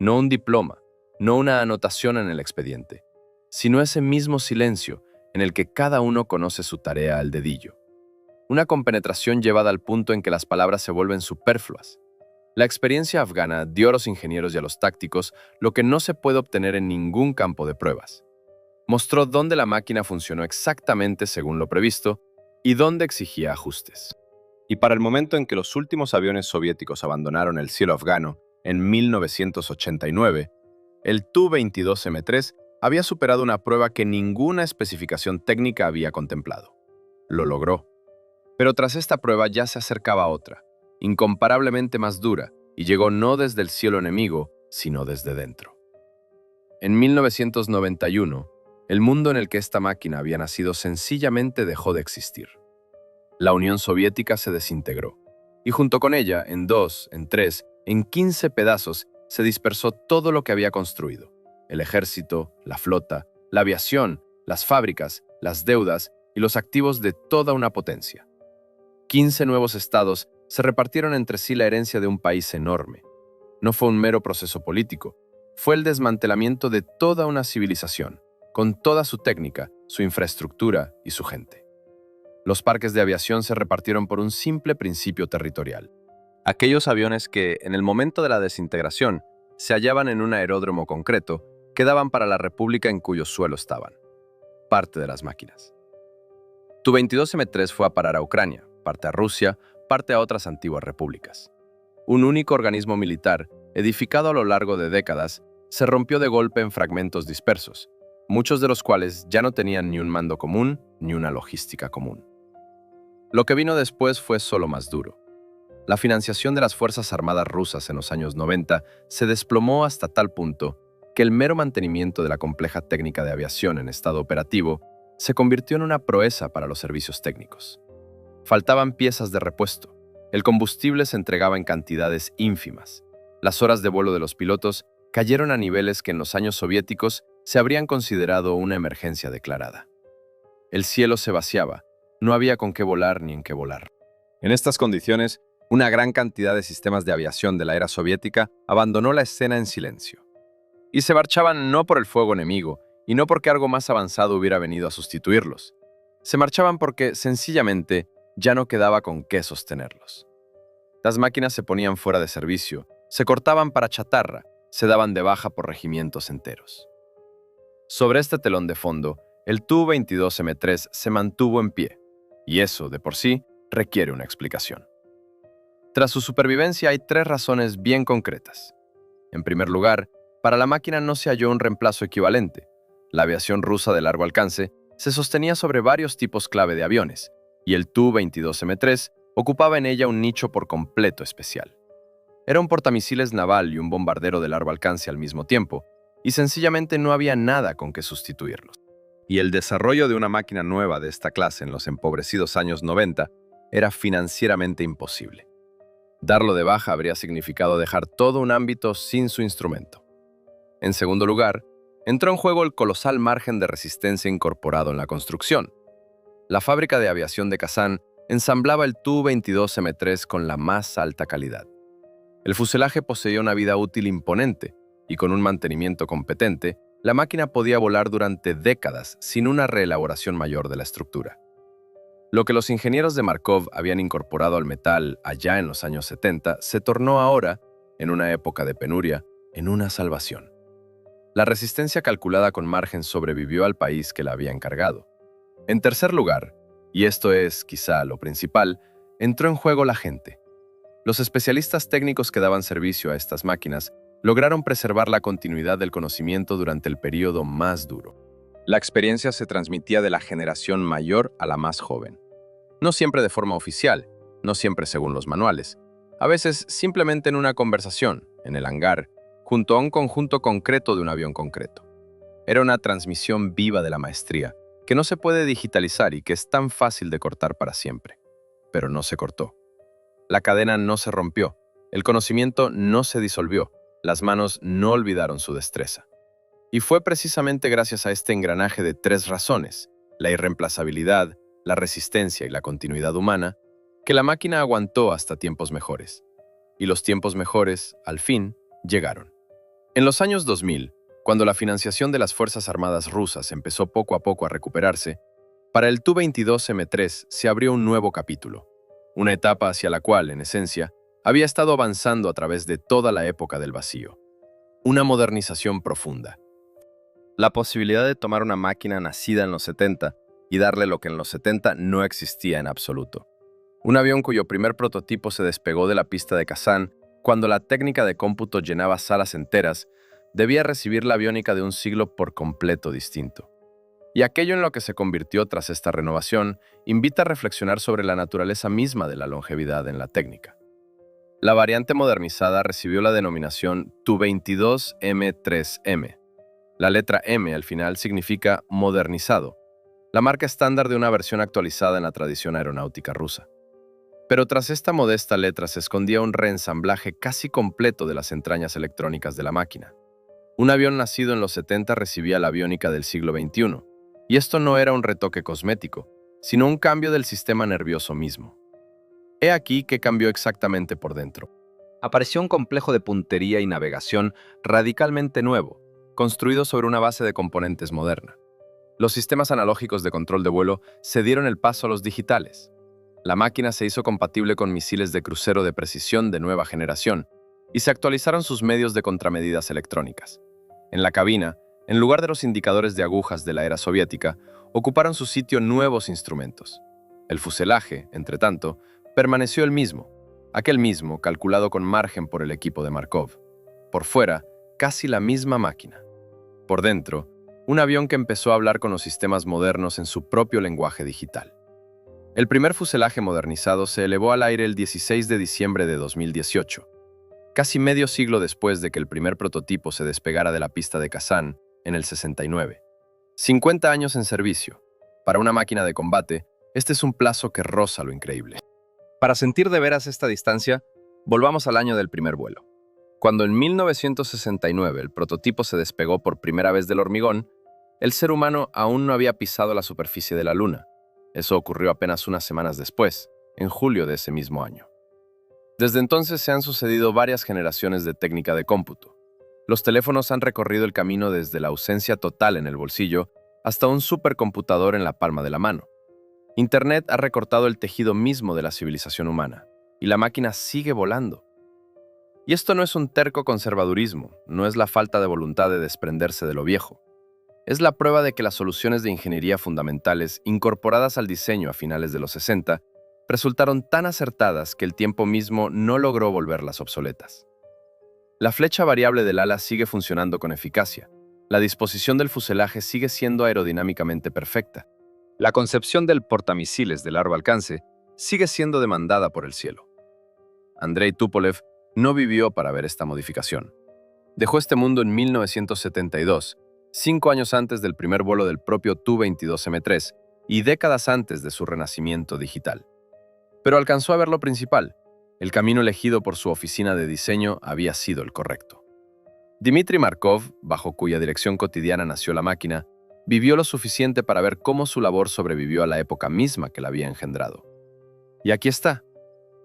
No un diploma, no una anotación en el expediente, sino ese mismo silencio en el que cada uno conoce su tarea al dedillo. Una compenetración llevada al punto en que las palabras se vuelven superfluas. La experiencia afgana dio a los ingenieros y a los tácticos lo que no se puede obtener en ningún campo de pruebas. Mostró dónde la máquina funcionó exactamente según lo previsto y dónde exigía ajustes. Y para el momento en que los últimos aviones soviéticos abandonaron el cielo afgano, en 1989, el Tu-22M3 había superado una prueba que ninguna especificación técnica había contemplado. Lo logró. Pero tras esta prueba ya se acercaba otra, incomparablemente más dura, y llegó no desde el cielo enemigo, sino desde dentro. En 1991, el mundo en el que esta máquina había nacido sencillamente dejó de existir. La Unión Soviética se desintegró, y junto con ella, en 2, en 3, en 15 pedazos, se dispersó todo lo que había construido: el ejército, la flota, la aviación, las fábricas, las deudas y los activos de toda una potencia. 15 nuevos estados se repartieron entre sí la herencia de un país enorme. No fue un mero proceso político, fue el desmantelamiento de toda una civilización, con toda su técnica, su infraestructura y su gente. Los parques de aviación se repartieron por un simple principio territorial. Aquellos aviones que, en el momento de la desintegración, se hallaban en un aeródromo concreto, quedaban para la república en cuyo suelo estaban. Parte de las máquinas. Tu-22M3 fue a parar a Ucrania, parte a Rusia, parte a otras antiguas repúblicas. Un único organismo militar, edificado a lo largo de décadas, se rompió de golpe en fragmentos dispersos, muchos de los cuales ya no tenían ni un mando común ni una logística común. Lo que vino después fue solo más duro. La financiación de las Fuerzas Armadas rusas en los años 90 se desplomó hasta tal punto que el mero mantenimiento de la compleja técnica de aviación en estado operativo se convirtió en una proeza para los servicios técnicos. Faltaban piezas de repuesto, el combustible se entregaba en cantidades ínfimas, las horas de vuelo de los pilotos cayeron a niveles que en los años soviéticos se habrían considerado una emergencia declarada. El cielo se vaciaba, no había con qué volar ni en qué volar. En estas condiciones, una gran cantidad de sistemas de aviación de la era soviética abandonó la escena en silencio. Y se marchaban no por el fuego enemigo, y no porque algo más avanzado hubiera venido a sustituirlos. Se marchaban porque, sencillamente, ya no quedaba con qué sostenerlos. Las máquinas se ponían fuera de servicio, se cortaban para chatarra, se daban de baja por regimientos enteros. Sobre este telón de fondo, el Tu-22M3 se mantuvo en pie, y eso, de por sí, requiere una explicación. Tras su supervivencia hay 3 razones bien concretas. En primer lugar, para la máquina no se halló un reemplazo equivalente. La aviación rusa de largo alcance se sostenía sobre varios tipos clave de aviones, y el Tu-22M3 ocupaba en ella un nicho por completo especial. Era un portamisiles naval y un bombardero de largo alcance al mismo tiempo, y sencillamente no había nada con que sustituirlos. Y el desarrollo de una máquina nueva de esta clase en los empobrecidos años 90 era financieramente imposible. Darlo de baja habría significado dejar todo un ámbito sin su instrumento. En segundo lugar, entró en juego el colosal margen de resistencia incorporado en la construcción. La fábrica de aviación de Kazán ensamblaba el Tu-22M3 con la más alta calidad. El fuselaje poseía una vida útil imponente, y con un mantenimiento competente, la máquina podía volar durante décadas sin una reelaboración mayor de la estructura. Lo que los ingenieros de Markov habían incorporado al metal allá en los años 70 se tornó ahora, en una época de penuria, en una salvación. La resistencia calculada con margen sobrevivió al país que la había encargado. En tercer lugar, y esto es quizá lo principal, entró en juego la gente. Los especialistas técnicos que daban servicio a estas máquinas lograron preservar la continuidad del conocimiento durante el período más duro. La experiencia se transmitía de la generación mayor a la más joven. No siempre de forma oficial, no siempre según los manuales. A veces simplemente en una conversación, en el hangar, junto a un conjunto concreto de un avión concreto. Era una transmisión viva de la maestría, que no se puede digitalizar y que es tan fácil de cortar para siempre. Pero no se cortó. La cadena no se rompió, el conocimiento no se disolvió, las manos no olvidaron su destreza. Y fue precisamente gracias a este engranaje de 3 razones, la irreemplazabilidad, la resistencia y la continuidad humana, que la máquina aguantó hasta tiempos mejores. Y los tiempos mejores, al fin, llegaron. En los años 2000, cuando la financiación de las Fuerzas Armadas rusas empezó poco a poco a recuperarse, para el Tu-22M3 se abrió un nuevo capítulo, una etapa hacia la cual, en esencia, había estado avanzando a través de toda la época del vacío. Una modernización profunda. La posibilidad de tomar una máquina nacida en los 70 y darle lo que en los 70 no existía en absoluto. Un avión cuyo primer prototipo se despegó de la pista de Kazán cuando la técnica de cómputo llenaba salas enteras, debía recibir la aviónica de un siglo por completo distinto. Y aquello en lo que se convirtió tras esta renovación invita a reflexionar sobre la naturaleza misma de la longevidad en la técnica. La variante modernizada recibió la denominación Tu-22M3M. La letra M al final significa modernizado, la marca estándar de una versión actualizada en la tradición aeronáutica rusa. Pero tras esta modesta letra se escondía un reensamblaje casi completo de las entrañas electrónicas de la máquina. Un avión nacido en los 70 recibía la aviónica del siglo XXI, y esto no era un retoque cosmético, sino un cambio del sistema nervioso mismo. He aquí qué cambió exactamente por dentro. Apareció un complejo de puntería y navegación radicalmente nuevo, construido sobre una base de componentes moderna. Los sistemas analógicos de control de vuelo cedieron el paso a los digitales. La máquina se hizo compatible con misiles de crucero de precisión de nueva generación y se actualizaron sus medios de contramedidas electrónicas. En la cabina, en lugar de los indicadores de agujas de la era soviética, ocuparon su sitio nuevos instrumentos. El fuselaje, entre tanto, permaneció el mismo, aquel mismo calculado con margen por el equipo de Markov. Por fuera, casi la misma máquina. Por dentro, un avión que empezó a hablar con los sistemas modernos en su propio lenguaje digital. El primer fuselaje modernizado se elevó al aire el 16 de diciembre de 2018, casi medio siglo después de que el primer prototipo se despegara de la pista de Kazán en el 69. 50 años en servicio. Para una máquina de combate, este es un plazo que roza lo increíble. Para sentir de veras esta distancia, volvamos al año del primer vuelo. Cuando en 1969 el prototipo se despegó por primera vez del hormigón, el ser humano aún no había pisado la superficie de la Luna. Eso ocurrió apenas unas semanas después, en julio de ese mismo año. Desde entonces se han sucedido varias generaciones de técnica de cómputo. Los teléfonos han recorrido el camino desde la ausencia total en el bolsillo hasta un supercomputador en la palma de la mano. Internet ha recortado el tejido mismo de la civilización humana, y la máquina sigue volando. Y esto no es un terco conservadurismo, no es la falta de voluntad de desprenderse de lo viejo. Es la prueba de que las soluciones de ingeniería fundamentales incorporadas al diseño a finales de los 60 resultaron tan acertadas que el tiempo mismo no logró volverlas obsoletas. La flecha variable del ala sigue funcionando con eficacia. La disposición del fuselaje sigue siendo aerodinámicamente perfecta. La concepción del portamisiles de largo alcance sigue siendo demandada por el cielo. Andrei Tupolev no vivió para ver esta modificación. Dejó este mundo en 1972, 5 años antes del primer vuelo del propio Tu-22M3 y décadas antes de su renacimiento digital. Pero alcanzó a ver lo principal. El camino elegido por su oficina de diseño había sido el correcto. Dmitry Markov, bajo cuya dirección cotidiana nació la máquina, vivió lo suficiente para ver cómo su labor sobrevivió a la época misma que la había engendrado. Y aquí está,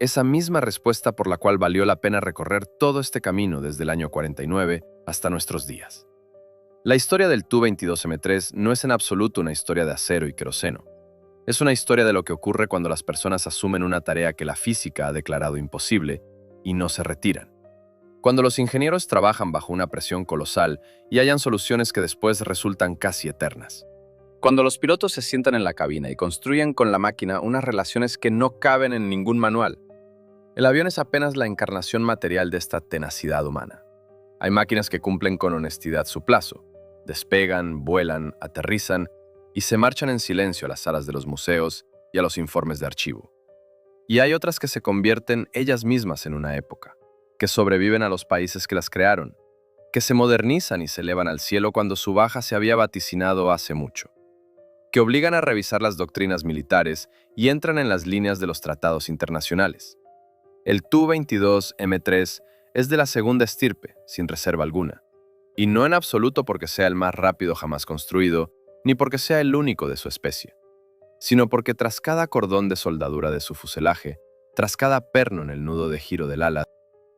esa misma respuesta por la cual valió la pena recorrer todo este camino desde el año 49 hasta nuestros días. La historia del Tu-22M3 no es en absoluto una historia de acero y queroseno. Es una historia de lo que ocurre cuando las personas asumen una tarea que la física ha declarado imposible y no se retiran. Cuando los ingenieros trabajan bajo una presión colosal y hallan soluciones que después resultan casi eternas. Cuando los pilotos se sientan en la cabina y construyen con la máquina unas relaciones que no caben en ningún manual. El avión es apenas la encarnación material de esta tenacidad humana. Hay máquinas que cumplen con honestidad su plazo. Despegan, vuelan, aterrizan y se marchan en silencio a las salas de los museos y a los informes de archivo. Y hay otras que se convierten ellas mismas en una época, que sobreviven a los países que las crearon, que se modernizan y se elevan al cielo cuando su baja se había vaticinado hace mucho, que obligan a revisar las doctrinas militares y entran en las líneas de los tratados internacionales. El Tu-22M3 es de la segunda estirpe, sin reserva alguna, y no en absoluto porque sea el más rápido jamás construido, ni porque sea el único de su especie, sino porque tras cada cordón de soldadura de su fuselaje, tras cada perno en el nudo de giro del ala,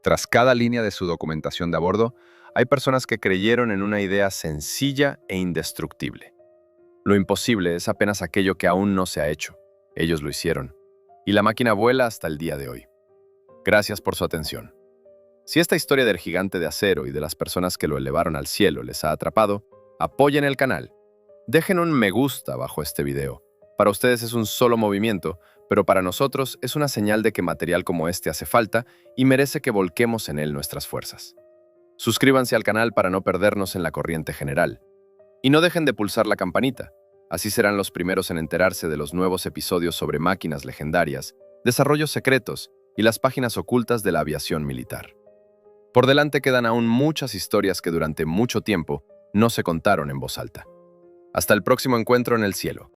tras cada línea de su documentación de a bordo, hay personas que creyeron en una idea sencilla e indestructible. Lo imposible es apenas aquello que aún no se ha hecho. Ellos lo hicieron, y la máquina vuela hasta el día de hoy. Gracias por su atención. Si esta historia del gigante de acero y de las personas que lo elevaron al cielo les ha atrapado, apoyen el canal. Dejen un me gusta bajo este video. Para ustedes es un solo movimiento, pero para nosotros es una señal de que material como este hace falta y merece que volquemos en él nuestras fuerzas. Suscríbanse al canal para no perdernos en la corriente general. Y no dejen de pulsar la campanita. Así serán los primeros en enterarse de los nuevos episodios sobre máquinas legendarias, desarrollos secretos y las páginas ocultas de la aviación militar. Por delante quedan aún muchas historias que durante mucho tiempo no se contaron en voz alta. Hasta el próximo encuentro en el cielo.